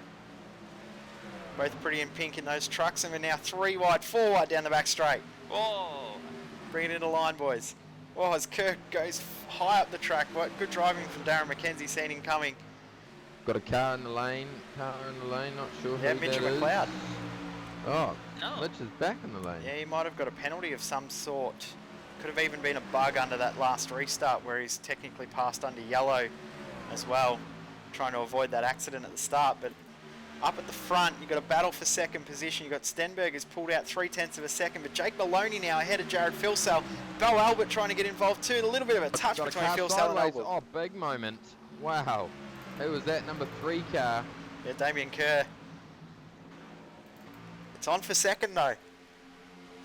Both pretty in pink in those trucks. And we're now 3 wide, 4 wide down the back straight. Whoa! Bring it into line, boys. Oh, as Kirk goes high up the track. What good driving from Darren McKenzie, seen him coming. Got a car in the lane. Not sure who Mitchell that is. McLeod. Oh, No. Mitch is back in the lane. Yeah, he might have got a penalty of some sort. Could have even been a bug under that last restart where he's technically passed under yellow as well, trying to avoid that accident at the start. But up at the front, you've got a battle for second position. You've got Stenberg has pulled out 0.3 of a second, but Jake Maloney now ahead of Jared Philsell. Bo Albert trying to get involved too. A little bit of a touch Got between car Philsell and sideways. Albert. Oh, big moment. Wow. Who was that? Number 3 car. Yeah, Damien Kerr. It's on for second though.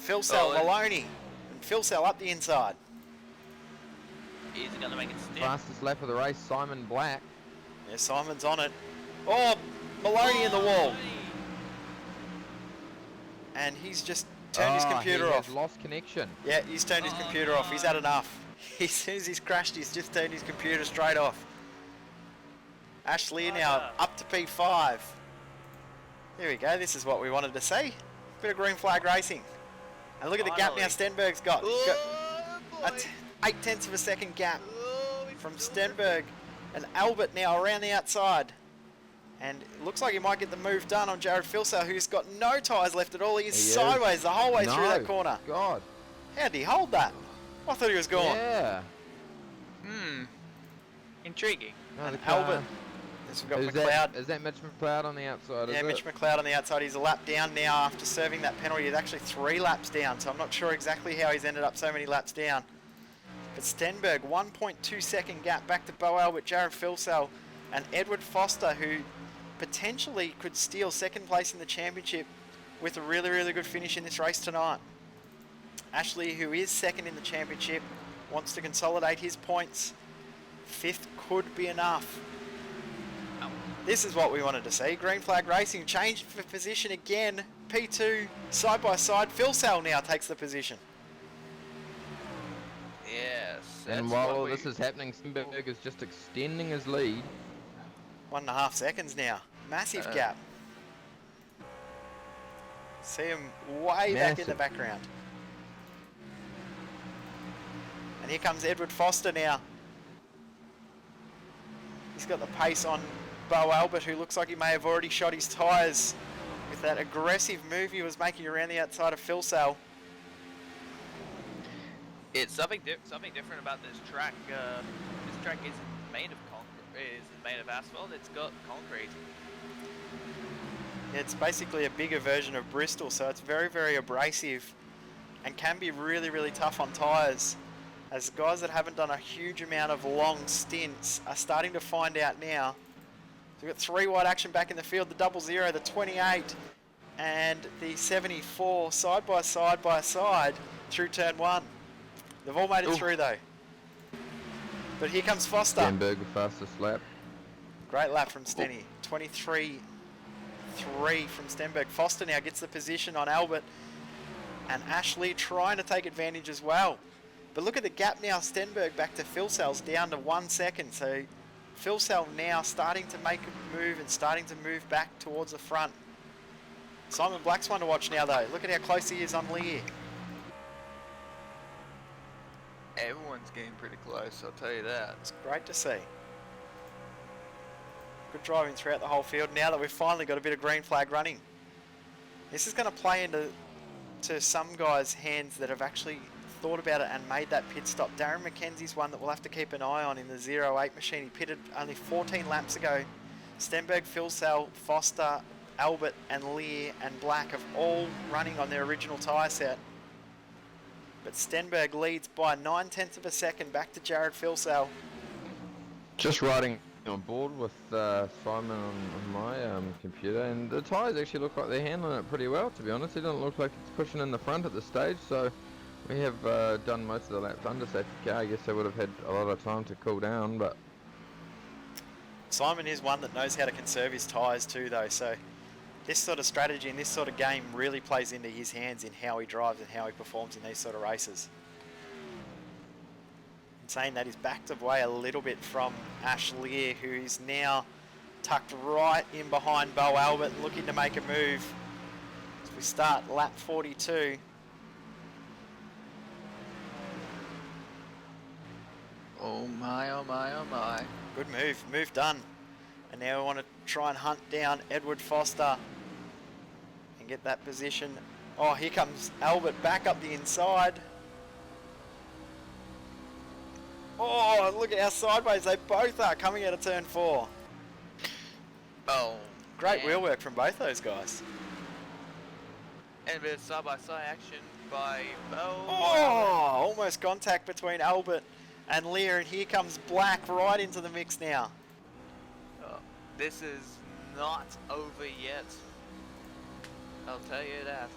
Philsell, Maloney, and Philsell up the inside. Is he going to make it stick? Fastest lap of the race, Simon Black. Yeah, Simon's on it. Oh, Maloney in the wall. And he's just turned his computer he off. has lost connection. Yeah, he's turned his computer off. He's had enough. As soon as he's crashed, he's just turned his computer straight off. Ashley now up to P5. There we go. This is what we wanted to see. Bit of green flag racing. And look at the gap now Stenberg's got. He's got a 0.8 of a second gap from Stenberg. And Albert now around the outside. And it looks like he might get the move done on Jared Philsell, who's got no tyres left at all. He is sideways the whole way through that corner. God. How did he hold that? I thought he was gone. Yeah. Intriguing. No, the Albert. car. Yes, we've got Who's McLeod. Is that Mitch McLeod on the outside? Yeah, is Mitch it? McLeod on the outside. He's a lap down now after serving that penalty. He's actually 3 laps down, so I'm not sure exactly how he's ended up so many laps down. But Stenberg, 1.2 second gap back to Bo Albert, Jared Philsell, and Edward Foster, who potentially could steal second place in the championship with a really, really good finish in this race tonight. Ashley, who is second in the championship, wants to consolidate his points. 5th could be enough. This is what we wanted to see. Green flag racing changed for position again. P2 side by side. Phil Sell now takes the position. Yes. And that's while what all we- this is happening, Stenberg is just extending his lead. 1.5 seconds now. Massive gap. See him way back in the Massive. background. And here comes Edward Foster now. He's got the pace on Bo Albert, who looks like he may have already shot his tyres with that aggressive move he was making around the outside of Phil Sell. It's something different about this track. This track isn't made of concrete. Isn't made of asphalt. It's got concrete. It's basically a bigger version of Bristol, so it's very, very abrasive and can be really, really tough on tyres. As guys that haven't done a huge amount of long stints are starting to find out now. So we've got 3 wide action back in the field, the 00, the 28 and the 74 side by side through turn 1. They've all made it through though. But here comes Foster. Stenberg the fastest lap. Great lap from Stenny. 23-3 from Stenberg. Foster now gets the position on Albert. And Ashley trying to take advantage as well. But look at the gap now. Stenberg back to Phil Sell's down to 1 second. So Phil Sell now starting to make a move and starting to move back towards the front. Simon Black's one to watch now though. Look at how close he is on Lear. Everyone's getting pretty close, I'll tell you that. It's great to see. Good driving throughout the whole field now that we've finally got a bit of green flag running. This is going to play into some guys' hands that have actually thought about it and made that pit stop. Darren McKenzie's one that we'll have to keep an eye on in the 08 machine. He pitted only 14 laps ago. Stenberg, Phil Sell, Foster, Albert and Lear and Black have all running on their original tyre set. But Stenberg leads by 9/10 of a second back to Jared Phil Sell. Just riding on board with Simon on my computer, and the tyres actually look like they're handling it pretty well, to be honest. It doesn't look like it's pushing in the front at this stage, so we have done most of the laps under safety car. I guess they would have had a lot of time to cool down, but Simon is one that knows how to conserve his tyres too though, so this sort of strategy and this sort of game really plays into his hands in how he drives and how he performs in these sort of races. In saying that, he's backed away a little bit from Ash Lear, who is now tucked right in behind Bo Albert, looking to make a move. As we start lap 42. Oh my, oh my, oh my. Good move done. And now we want to try and hunt down Edward Foster and get that position. Oh, here comes Albert back up the inside. Oh, look at how sideways they both are coming out of turn 4. Oh, Great man. wheel work from both those guys. And a bit of side-by-side action by Bo. Oh, almost contact between Albert and Lear, and here comes Black right into the mix now. Oh, this is not over yet. I'll tell you that.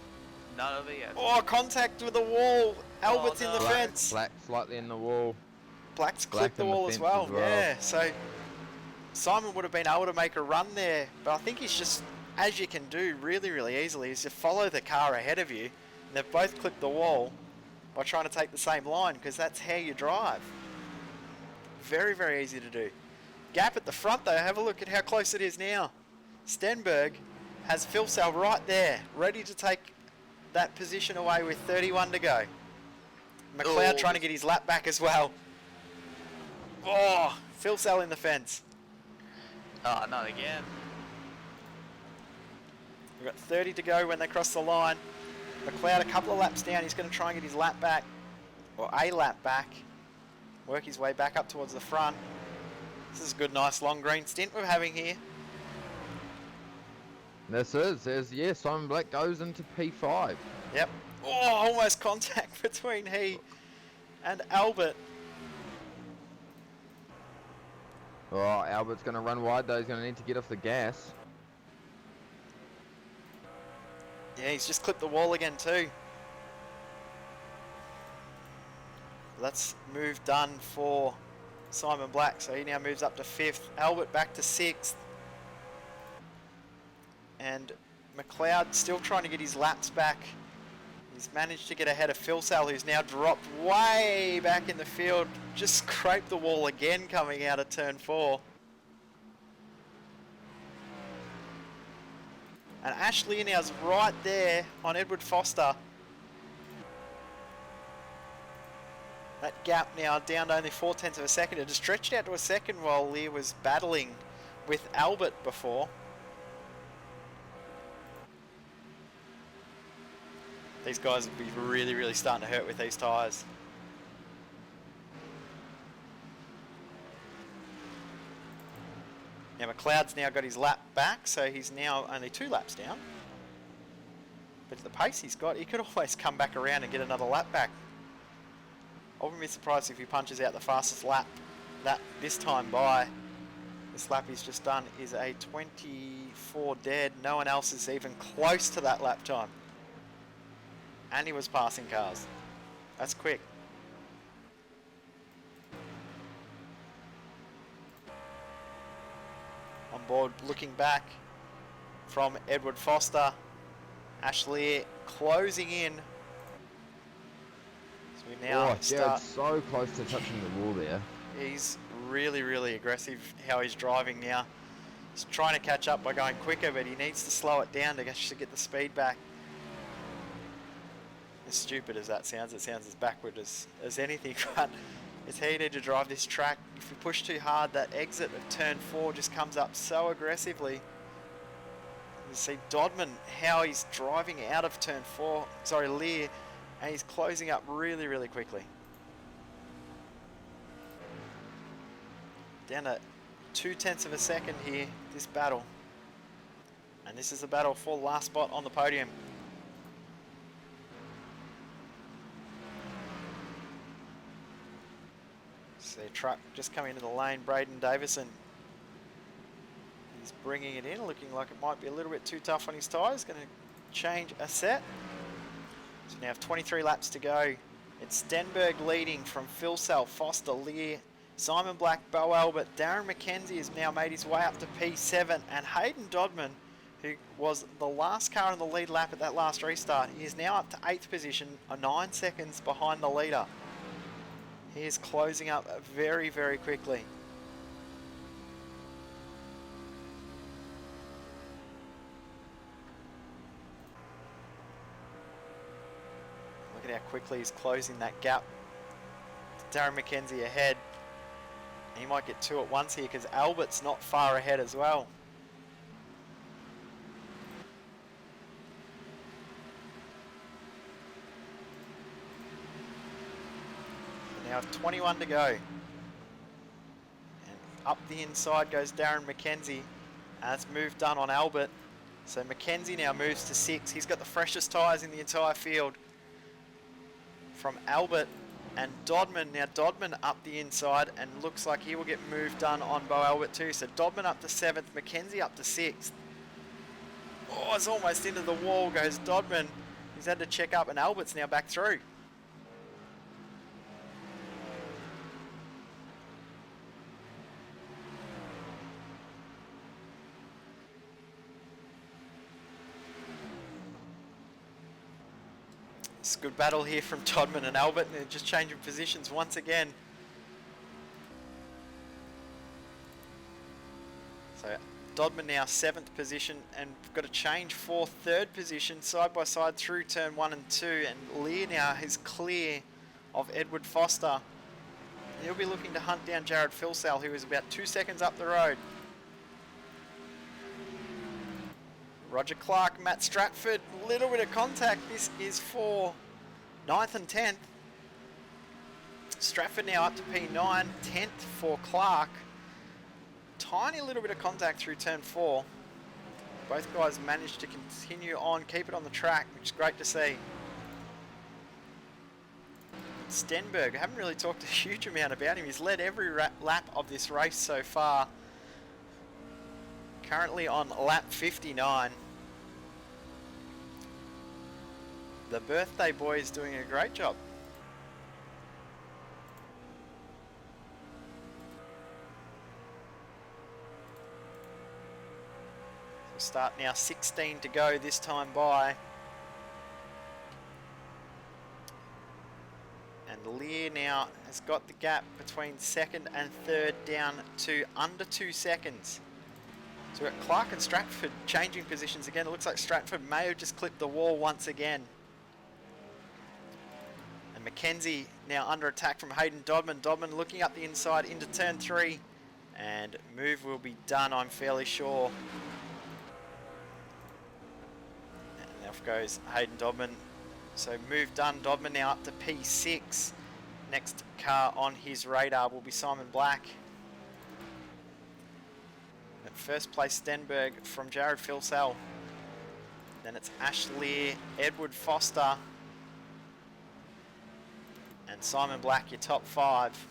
Not over yet. Oh, contact with the wall. Albert's in the no. fence. Black slightly in the wall. Black's Black clipped the in the wall as fence well. as well. Yeah, so Simon would have been able to make a run there, but I think he's just, as you can do really, really easily, is you follow the car ahead of you, and they've both clipped the wall by trying to take the same line, because that's how you drive. Very, very easy to do. Gap at the front though, have a look at how close it is now. Stenberg has Phil Sell right there, ready to take that position away with 31 to go. McLeod trying to get his lap back as well. Oh, Phil Sell in the fence. Oh, not again. We've got 30 to go when they cross the line. McLeod a couple of laps down. He's going to try and get his lap back, or a lap back. Work his way back up towards the front. This is a good, nice long green stint we're having here. This is, yeah, Simon Black goes into P5. Yep. Oh, almost contact between he and Albert. Oh, Albert's going to run wide though. He's going to need to get off the gas. Yeah, he's just clipped the wall again too. That's move done for Simon Black. So he now moves up to 5th. Albert back to 6th. And McLeod still trying to get his laps back. He's managed to get ahead of Phil Sal, who's now dropped way back in the field. Just scraped the wall again coming out of turn 4. And Ashley now's right there on Edward Foster. That gap now down to only 0.4 of a second. It had stretched out to a second while Lear was battling with Albert before. These guys would be really, really starting to hurt with these tyres. Now McLeod's now got his lap back, so he's now only 2 laps down. But at the pace he's got, he could always come back around and get another lap back. I wouldn't be surprised if he punches out the fastest lap this time by. This lap he's just done is a 24 dead. No one else is even close to that lap time. And he was passing cars. That's quick. On board, looking back from Edward Foster. Ashley closing in. So we now Jared's so close to touching the wall there. He's really, really aggressive how he's driving now. He's trying to catch up by going quicker, but he needs to slow it down to actually get the speed back. As stupid as that sounds, it sounds as backward as anything, but it's how you need to drive this track. If you push too hard, that exit of turn 4 just comes up so aggressively. You see Dodman, how he's driving out of turn 4, sorry, Lear, and he's closing up really, really quickly. Down to 0.2 of a second here, this battle. And this is the battle for the last spot on the podium. So truck just coming into the lane, Braden Davison. He's bringing it in, looking like it might be a little bit too tough on his tyres. Going to change a set. So now have 23 laps to go. It's Stenberg leading from Phil Sal, Foster, Lear, Simon Black, Bo Albert. Darren McKenzie has now made his way up to P7. And Hayden Dodman, who was the last car in the lead lap at that last restart, he is now up to 8th position, 9 seconds behind the leader. He is closing up very, very quickly. Look at how quickly he's closing that gap. Darren McKenzie ahead. He might get 2 at once here because Albert's not far ahead as well. Now 21 to go. And up the inside goes Darren McKenzie. And that's move done on Albert. So McKenzie now moves to 6. He's got the freshest tyres in the entire field. From Albert and Dodman. Now Dodman up the inside and looks like he will get move done on Bo Albert too. So Dodman up to 7th, McKenzie up to 6th. Oh, it's almost into the wall goes Dodman. He's had to check up and Albert's now back through. It's a good battle here from Dodman and Albert, and they're just changing positions once again. So Dodman now 7th position, and got to change for 3rd position side by side through turn 1 and 2, and Lear now is clear of Edward Foster. He'll be looking to hunt down Jared Philsall, who is about 2 seconds up the road. Roger Clark, Matt Stratford, little bit of contact. This is for 9th and 10th. Stratford now up to P9, 10th for Clark. Tiny little bit of contact through turn 4. Both guys managed to continue on, keep it on the track, which is great to see. Stenberg, I haven't really talked a huge amount about him. He's led every lap of this race so far. Currently on lap 59. The birthday boy is doing a great job. start now. 16 to go this time by. And Lear now has got the gap between second and third down to under 2 seconds. So we've got Clark and Stratford changing positions again. It looks like Stratford may have just clipped the wall once again. And Mackenzie now under attack from Hayden Dodman. Dodman looking up the inside into turn 3. And move will be done, I'm fairly sure. And off goes Hayden Dodman. So move done. Dodman now up to P6. Next car on his radar will be Simon Black. At first place, Stenberg from Jared Filsell. Then it's Ashley, Edward Foster, and Simon Black, your top 5.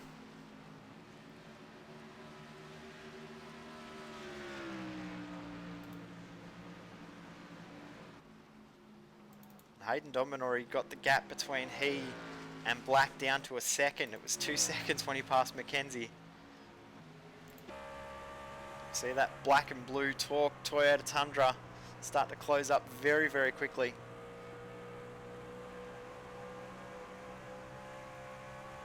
Hayden Dodman already got the gap between he and Black down to a second. It was 2 seconds when he passed Mackenzie. See that black and blue Toyota Tundra start to close up very, very quickly.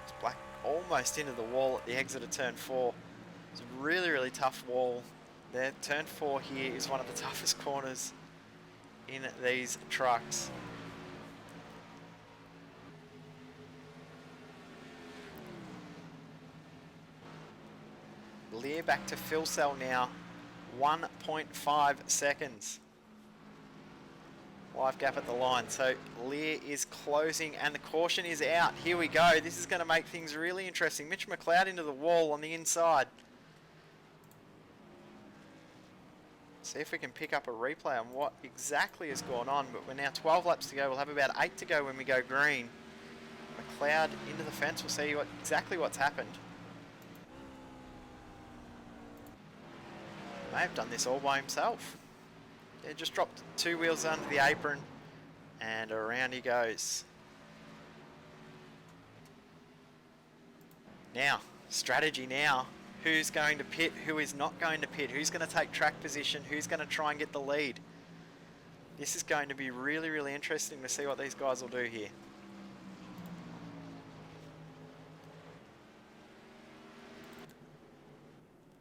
It's Black almost into the wall at the exit of turn 4. It's a really, really tough wall. There, turn 4 here is one of the toughest corners in these trucks. Lear back to Filsell now, 1.5 seconds. Wide gap at the line, so Lear is closing and the caution is out. Here we go, this is going to make things really interesting. Mitch McLeod into the wall on the inside. See if we can pick up a replay on what exactly has gone on, but we're now 12 laps to go. We'll have about 8 to go when we go green. McLeod into the fence, we'll see exactly what's happened. May have done this all by himself. Yeah, just dropped 2 wheels under the apron and around he goes. Now, strategy now. Who's going to pit, who is not going to pit, who's going to take track position, who's going to try and get the lead. This is going to be really, really interesting to see what these guys will do here.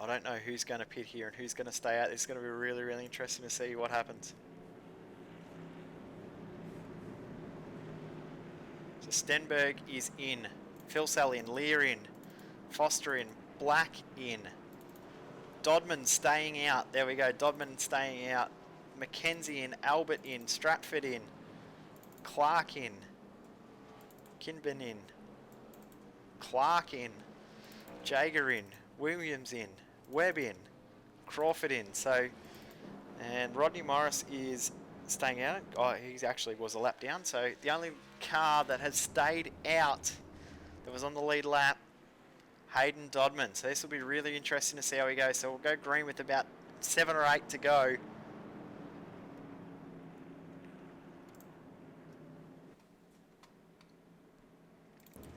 I don't know who's going to pit here and who's going to stay out. It's going to be really, really interesting to see what happens. So Stenberg is in, Filsell in, Lear in, Foster in, Black in, Dodman staying out. There we go, Dodman staying out. Mackenzie in, Albert in, Stratford in, Clark in, Kinben in, Clark in, Jager in, Williams in, Webb in, Crawford in. So, and Rodney Morris is staying out. Oh, he actually was a lap down. So the only car that has stayed out that was on the lead lap, Hayden Dodman. So this will be really interesting to see how he goes. So we'll go green with about 7 or 8 to go.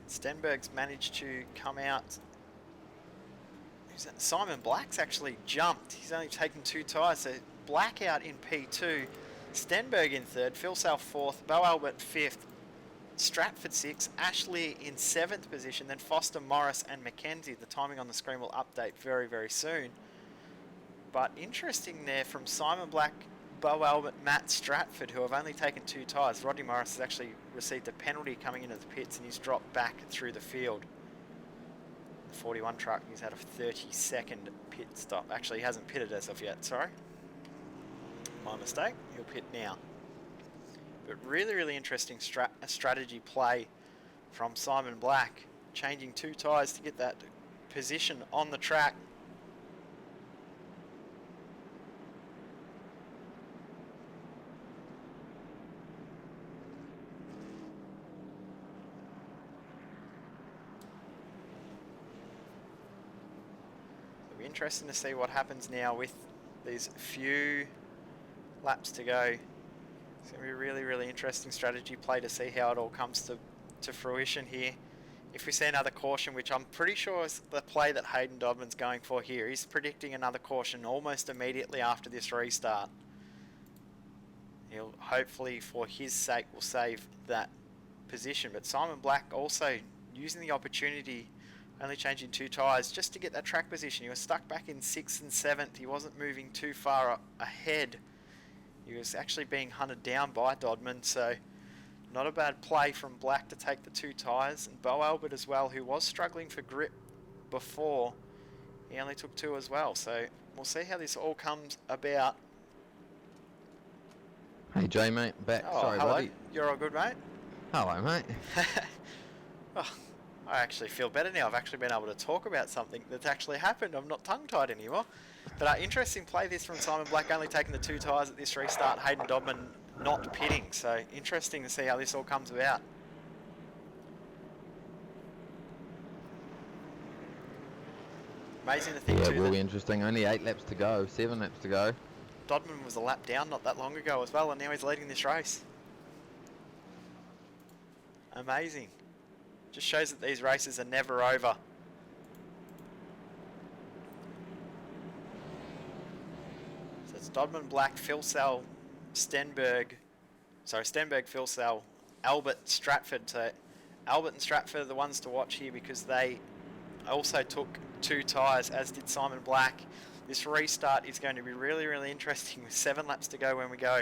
Stenberg's managed to come out. Simon Black's actually jumped. He's only taken 2 tyres. So Black out in P2. Stenberg in 3rd. Filsell 4th. Bo Albert 5th. Stratford 6th. Ashley in 7th position. Then Foster, Morris and Mackenzie. The timing on the screen will update very, very soon. But interesting there from Simon Black, Bo Albert, Matt Stratford, who have only taken 2 tyres. Rodney Morris has actually received a penalty coming into the pits and he's dropped back through the field. The 41 truck, he's had a 30-second pit stop. Actually, he hasn't pitted as of yet, sorry. My mistake, he'll pit now. But really, really interesting strategy play from Simon Black. Changing 2 tyres to get that position on the track. It'll be interesting to see what happens now with these few laps to go. It's going to be a really, really interesting strategy play to see how it all comes to fruition here. If we see another caution, which I'm pretty sure is the play that Hayden Dodman's going for here, he's predicting another caution almost immediately after this restart. He'll hopefully, for his sake, will save that position. But Simon Black also using the opportunity, only changing 2 tyres just to get that track position. He was stuck back in 6th and 7th. He wasn't moving too far ahead. He was actually being hunted down by Dodman, so not a bad play from Black to take the 2 tyres. And Bo Albert as well, who was struggling for grip before, he only took 2 as well. So we'll see how this all comes about. Hey Jay, mate, back. Oh, Sorry, hello. buddy. You're all good, mate? Hello, mate. Oh, I actually feel better now. I've actually been able to talk about something that's actually happened. I'm not tongue-tied anymore. But interesting play this from Simon Black, only taking the 2 tyres at this restart. Hayden Dodman not pitting. So interesting to see how this all comes about. Amazing to think Yeah, too it will that be interesting. Only 8 laps to go, 7 laps to go. Dodman was a lap down not that long ago as well, and now he's leading this race. Amazing. Just shows that these races are never over. So it's Dodman, Black, Filsell, Stenberg, Filsell, Albert, Stratford. So Albert and Stratford are the ones to watch here because they also took 2 tyres, as did Simon Black. This restart is going to be really, really interesting with 7 laps to go when we go.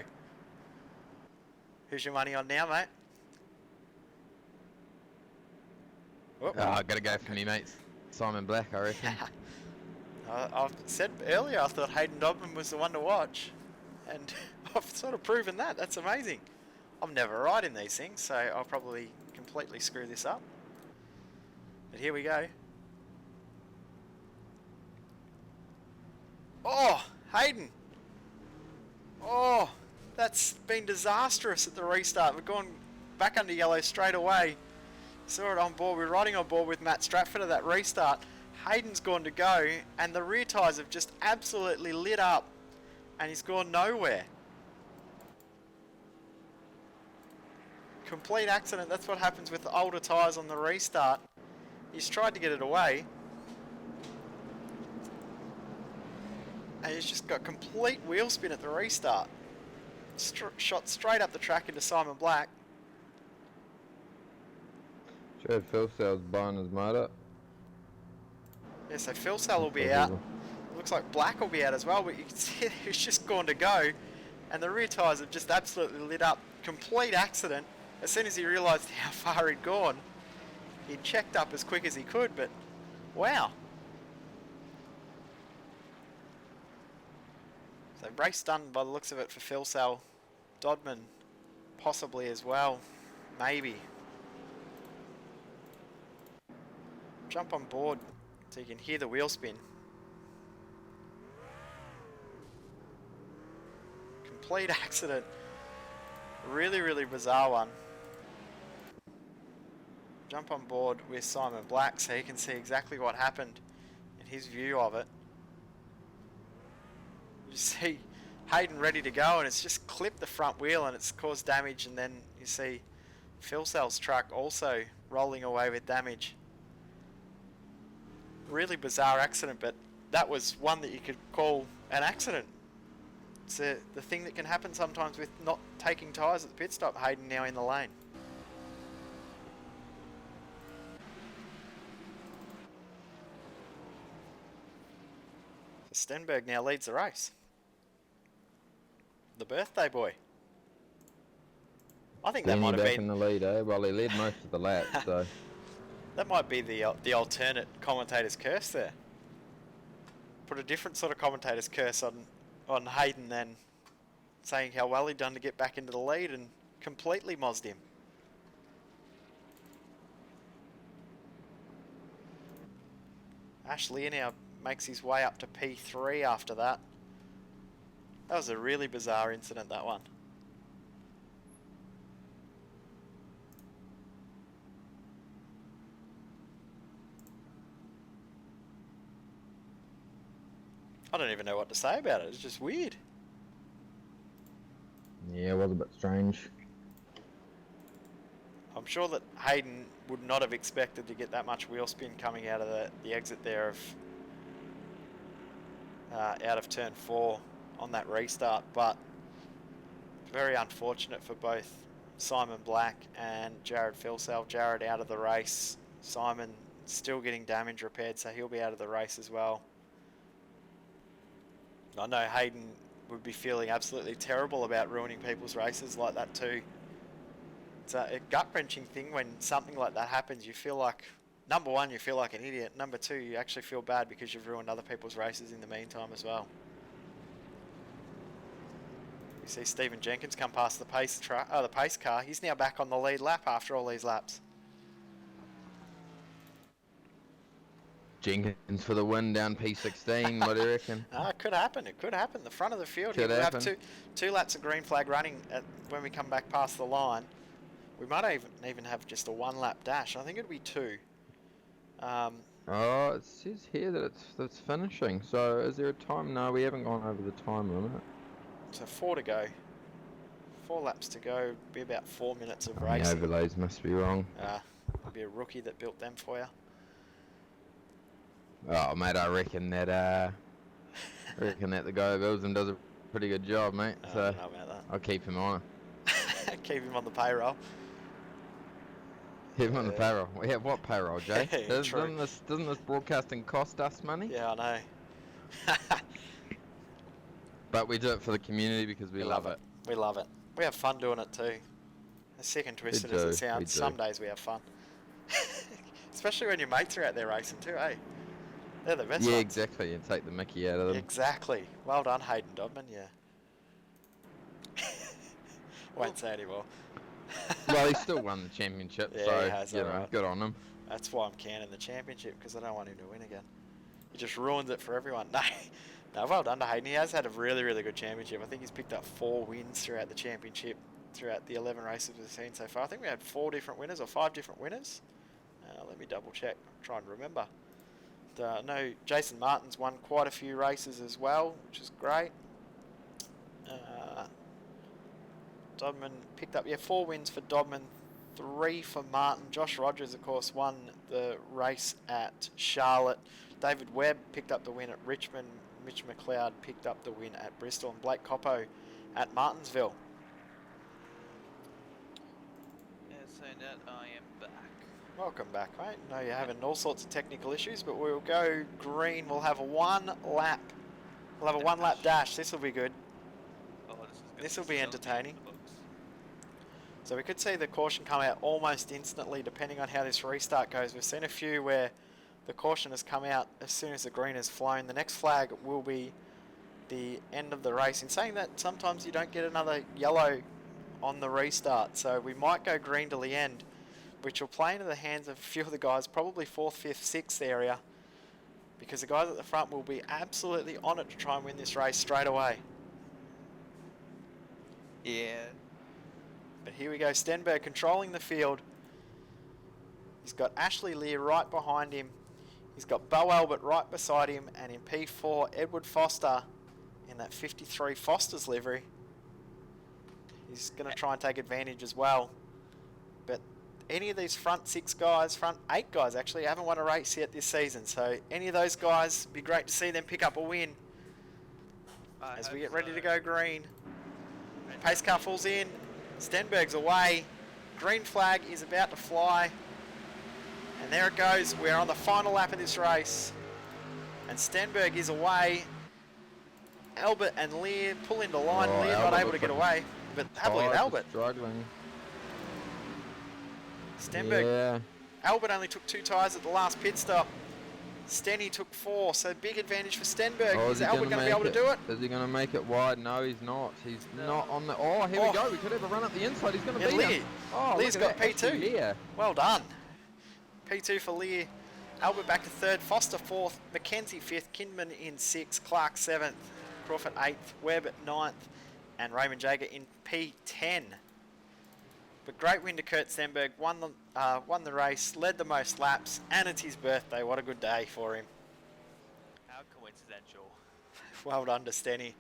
Who's your money on now, mate? Oh, I gotta go for me, mate. Simon Black, I reckon. I've said earlier I thought Hayden Dodman was the one to watch, and I've sort of proven that. That's amazing. I'm never right in these things, so I'll probably completely screw this up. But here we go. Oh, Hayden. Oh, that's been disastrous at the restart. We've gone back under yellow straight away. Saw it on board. We're riding on board with Matt Stratford at that restart. Hayden's gone to go, and the rear tyres have just absolutely lit up, and he's gone nowhere. Complete accident. That's what happens with the older tyres on the restart. He's tried to get it away, and he's just got complete wheel spin at the restart. Shot straight up the track into Simon Black. Sure, Phil Sell's buying his motor. Yeah, so Filsell will be out. It looks like Black will be out as well, but you can see he's just gone to go, and the rear tyres have just absolutely lit up. Complete accident. As soon as he realised how far he'd gone, he checked up as quick as he could, but wow. So race done by the looks of it for Filsell. Dodman possibly as well, maybe. Jump on board so you can hear the wheel spin. Complete accident. Really, really bizarre one. Jump on board with Simon Black so you can see exactly what happened and his view of it. You see Hayden ready to go, and it's just clipped the front wheel and it's caused damage, and then you see Filsell's truck also rolling away with damage. Really bizarre accident, but that was one that you could call an accident. It's the thing that can happen sometimes with not taking tyres at the pit stop. Hayden now in the lane. So Stenberg now leads the race. The birthday boy. I think that might have back been in the lead, eh? Well, he led most of the lap, so... That might be the alternate commentator's curse there. Put a different sort of commentator's curse on Hayden than saying how well he'd done to get back into the lead and completely mozzed him. Ash Lear now makes his way up to P3 after that. That was a really bizarre incident, that one. I don't even know what to say about it. It's just weird. Yeah, it was a bit strange. I'm sure that Hayden would not have expected to get that much wheel spin coming out of the exit there of out of turn 4 on that restart, but very unfortunate for both Simon Black and Jared Philsell. Jared out of the race. Simon still getting damage repaired, so he'll be out of the race as well. I know Hayden would be feeling absolutely terrible about ruining people's races like that too. It's a gut-wrenching thing when something like that happens. You feel like, number one, you feel like an idiot. Number two, you actually feel bad because you've ruined other people's races in the meantime as well. You see Stephen Jenkins come past the pace car. He's now back on the lead lap after all these laps. Jenkins for the win down P16. What do you reckon? It could happen. It could happen. The front of the field. Could We'll have happen. two laps of green flag running when we come back past the line. We might even have just a 1 lap dash. I think it'd be 2. Oh, it says here that it's finishing. So is there a time? No, we haven't gone over the time limit. So 4 to go. 4 laps to go. Be about 4 minutes of The racing. overlays must be wrong. Be a rookie that built them for you. Oh, mate, I reckon that the guy who builds them does a pretty good job, mate. I So don't know about that. I'll keep him on. Keep him on the payroll. Keep him on the payroll. Yeah, what payroll, Jay? Yeah, true. Doesn't this broadcasting cost us money? Yeah, I know. But we do it for the community because we love it. We love it. We have fun doing it too. As sick and twisted as do, it we sounds, do. some days we have fun. Especially when your mates are out there racing too, eh? They're the best Yeah, ones. exactly. You take the mickey out of them. Exactly. Well done, Hayden Dodman, yeah. Won't say anymore. Well, he still won the championship, Yeah, so he has, you know, alright. good on him. That's why I'm canning the championship, because I don't want him to win again. He just ruins it for everyone. No, well done to Hayden. He has had a really, really good championship. I think he's picked up 4 wins throughout the championship, throughout the 11 races we've seen so far. I think we had 4 different winners or 5 different winners. Let me double check, try and remember. I know Jason Martin's won quite a few races as well, which is great. Dodman picked up, 4 wins for Dodman, 3 for Martin. Josh Rogers, of course, won the race at Charlotte. David Webb picked up the win at Richmond. Mitch McLeod picked up the win at Bristol. And Blake Coppo at Martinsville. Yeah, so now I am back. Welcome back, mate. I know you're having all sorts of technical issues, but we'll go green. We'll have a 1 lap. We'll have a 1 lap dash. This will be good. Oh, This will be entertaining. So we could see the caution come out almost instantly depending on how this restart goes. We've seen a few where the caution has come out as soon as the green has flown. The next flag will be the end of the race. In saying that, sometimes you don't get another yellow on the restart. So we might go green till the end, which will play into the hands of a few of the guys, probably 4th, 5th, 6th area, because the guys at the front will be absolutely on it to try and win this race straight away. Yeah. But here we go, Stenberg controlling the field. He's got Ashley Lear right behind him. He's got Bo Albert right beside him, and in P4, Edward Foster in that 53 Foster's livery. He's going to try and take advantage as well. But any of these front 6 guys, front 8 guys actually, haven't won a race yet this season. So any of those guys, be great to see them pick up a win as we get ready to go green. Pace car falls in. Stenberg's away. Green flag is about to fly. And there it goes. We're on the final lap of this race. And Stenberg is away. Albert and Lear pull into line. Oh, Lear not Albert able to get away. But have a look at Tires are Albert. struggling. Stenberg. Yeah. Albert only took 2 tyres at the last pit stop. Stenny took 4, so big advantage for Stenberg. Oh, is Albert going to be able to do it? Is he going to make it wide? No, he's not. He's No. not on the... Oh, here we go. We could have a run up the inside. He's going to Yeah, beat Lear. him. Oh, Lear's look at got that. P2. Actually, Lear. Well done. P2 for Lear. Albert back to 3rd. Foster 4th. Mackenzie 5th. Kinman in 6th. Clark 7th. Crawford 8th. Webb at 9th. And Raymond Jager in P10. But great win to Kurt Stenberg. Won the race. Led the most laps. And it's his birthday. What a good day for him. How coincidental. Well done to Stenny.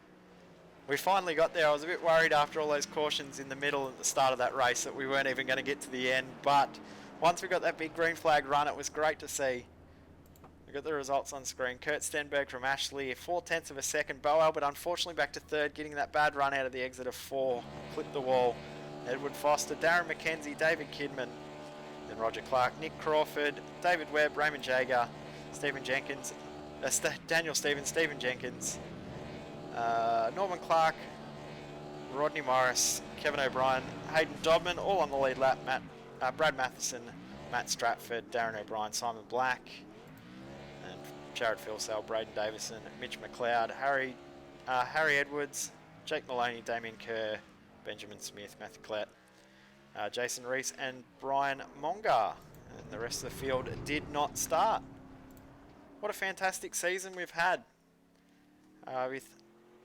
We finally got there. I was a bit worried after all those cautions in the middle at the start of that race that we weren't even going to get to the end. But once we got that big green flag run, it was great to see. We got the results on screen. Kurt Stenberg from Ashley, 4/10 of a second. Bo Albert unfortunately back to third, getting that bad run out of the exit of 4. Clipped the wall. Edward Foster, Darren McKenzie, David Kidman, then Roger Clark, Nick Crawford, David Webb, Raymond Jager, Stephen Jenkins, Daniel Stevens, Stephen Jenkins, Norman Clark, Rodney Morris, Kevin O'Brien, Hayden Dodman, all on the lead lap. Brad Matheson, Matt Stratford, Darren O'Brien, Simon Black, and Jared Philsell, Braden Davison, Mitch McLeod, Harry Edwards, Jake Maloney, Damien Kerr, Benjamin Smith, Matthew Klett, Jason Reese, and Brian Mongar. And the rest of the field did not start. What a fantastic season we've had, with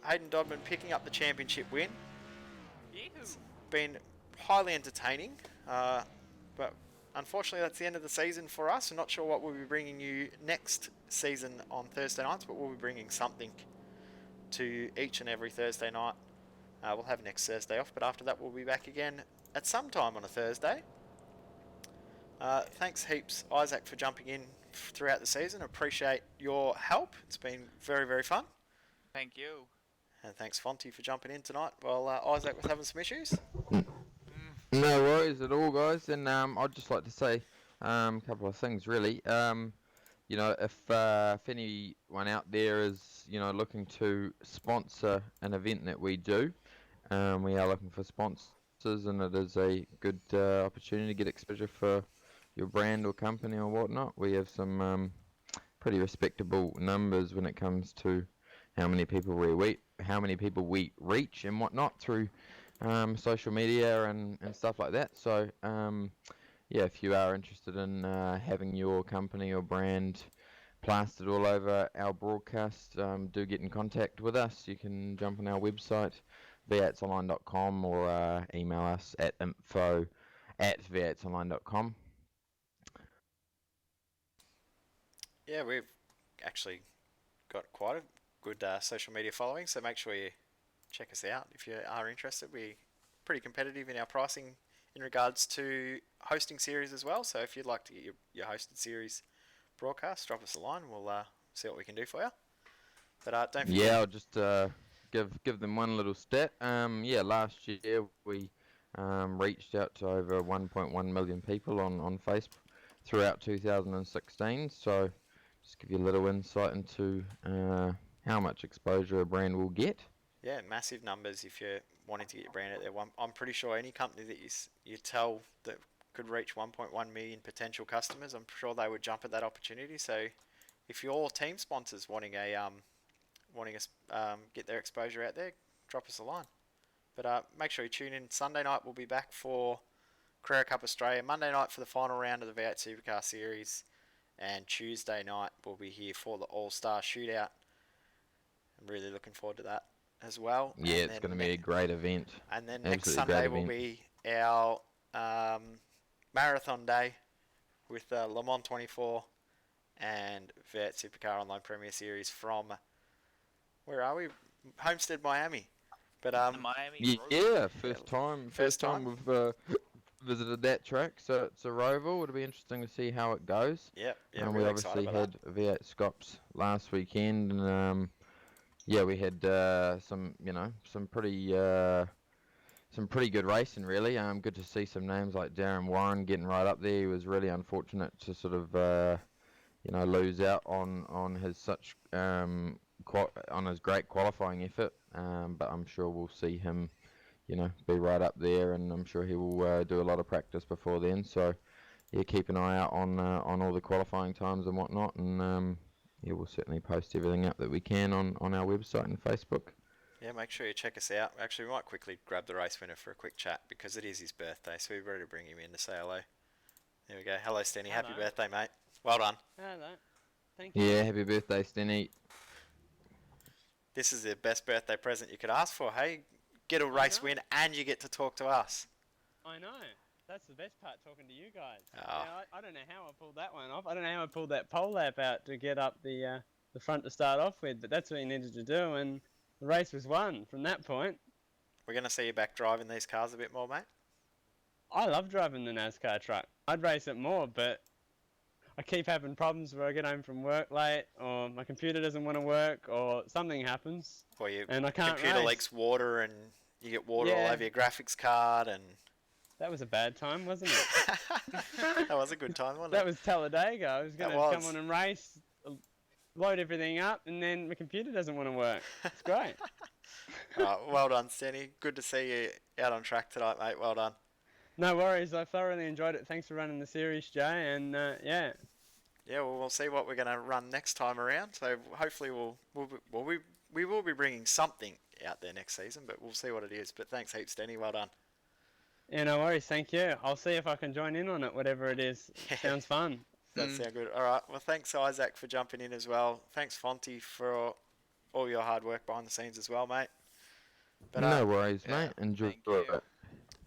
Hayden Dodman picking up the championship win. It's been highly entertaining, but unfortunately that's the end of the season for us. I'm not sure what we'll be bringing you next season on Thursday nights, but we'll be bringing something to each and every Thursday night. We'll have next Thursday off, but after that we'll be back again at some time on a Thursday. Thanks heaps, Isaac, for jumping in throughout the season. Appreciate your help. It's been very, very fun. Thank you. And thanks, Fonty, for jumping in tonight while Isaac was having some issues. No worries at all, guys. And I'd just like to say a couple of things, really. You know, if anyone out there is, you know, looking to sponsor an event that we do, we are looking for sponsors, and it is a good opportunity to get exposure for your brand or company or whatnot. We have some pretty respectable numbers when it comes to how many people we reach and whatnot through social media and stuff like that. So yeah, if you are interested in having your company or brand plastered all over our broadcast, do get in contact with us. You can jump on our website, v8online.com, or email us at info@v8online.com. Yeah, we've actually got quite a good social media following, so make sure you check us out if you are interested. We're pretty competitive in our pricing in regards to hosting series as well, so if you'd like to get your hosted series broadcast, drop us a line. We'll see what we can do for you. But don't forget. Yeah, I'll just give them one little stat. Yeah, last year we reached out to over 1.1 million people on Facebook throughout 2016. So just give you a little insight into how much exposure a brand will get. Yeah, massive numbers if you're wanting to get your brand out there. I'm pretty sure any company that you tell that could reach 1.1 million potential customers, I'm sure they would jump at that opportunity. So if your team sponsors wanting us get their exposure out there, drop us a line. But make sure you tune in. Sunday night we'll be back for Carrera Cup Australia. Monday night for the final round of the V8 Supercar Series. And Tuesday night we'll be here for the All-Star Shootout. I'm really looking forward to that as well. Yeah, it's going to be a great event. And then Absolutely next Sunday will be our marathon day with Le Mans 24 and V8 Supercar Online Premier Series from, where are we? Homestead, Miami. But Miami. Yeah, first time we've visited that track, so it's a Roval. It'll be interesting to see how it goes. Yeah, we obviously had V8 Scops last weekend, and yeah, we had some pretty good racing, really. Good to see some names like Darren Warren getting right up there. He was really unfortunate to sort of lose out on his great qualifying effort. But I'm sure we'll see him, be right up there, and I'm sure he will do a lot of practice before then. So yeah, keep an eye out on all the qualifying times and whatnot, and yeah, we'll certainly post everything up that we can on our website and Facebook. Yeah, make sure you check us out. Actually, we might quickly grab the race winner for a quick chat because it is his birthday, so we're ready to bring him in to say hello. There we go. Hello, Stenny. Hello. Happy birthday, mate. Well done. Hello. Thank you. Yeah, happy birthday, Stenny. This is the best birthday present you could ask for, hey? Get a race win and you get to talk to us. I know. That's the best part, talking to you guys. Oh. Yeah, I don't know how I pulled that one off. I don't know how I pulled that pole lap out to get up the front to start off with, but that's what you needed to do, and the race was won from that point. We're going to see you back driving these cars a bit more, mate. I love driving the Nascar truck. I'd race it more, but I keep having problems where I get home from work late, or my computer doesn't want to work, or something happens, Or your and I can't computer race. leaks water and you get water all Yeah. over your graphics card, and That was a bad time, wasn't it? that was a good time, wasn't That it? was Talladega. I was going That to come was. on and race, load everything up, and then my computer doesn't want to work. It's great. Well done, Stenny. Good to see you out on track tonight, mate. Well done. No worries. I thoroughly enjoyed it. Thanks for running the series, Jay. And yeah, Yeah, well, we'll see what we're going to run next time around. So hopefully we will be bringing something out there next season, but we'll see what it is. But thanks heaps, Stenny. Well done. yeah, no worries. Thank you. I'll see if I can join in on it, whatever it is. Sounds fun. That sounds good. All right. Well, thanks, Isaac, for jumping in as well. Thanks, Fonty, for all your hard work behind the scenes as well, mate. But, No worries, yeah, mate. Enjoy thank you. it.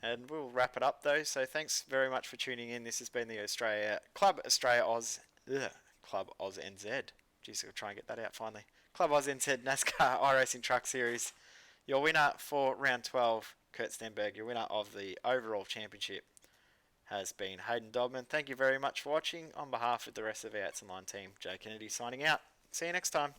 And we'll wrap it up though. So thanks very much for tuning in. This has been the Club Oz NZ. Jeez, I'll try and get that out finally. Club Oz NZ NASCAR iRacing Truck Series. Your winner for round 12, Kurt Stenberg. Your winner of the overall championship has been Hayden Dodman. Thank you very much for watching. On behalf of the rest of our Outs and Line team, Joe Kennedy signing out. See you next time.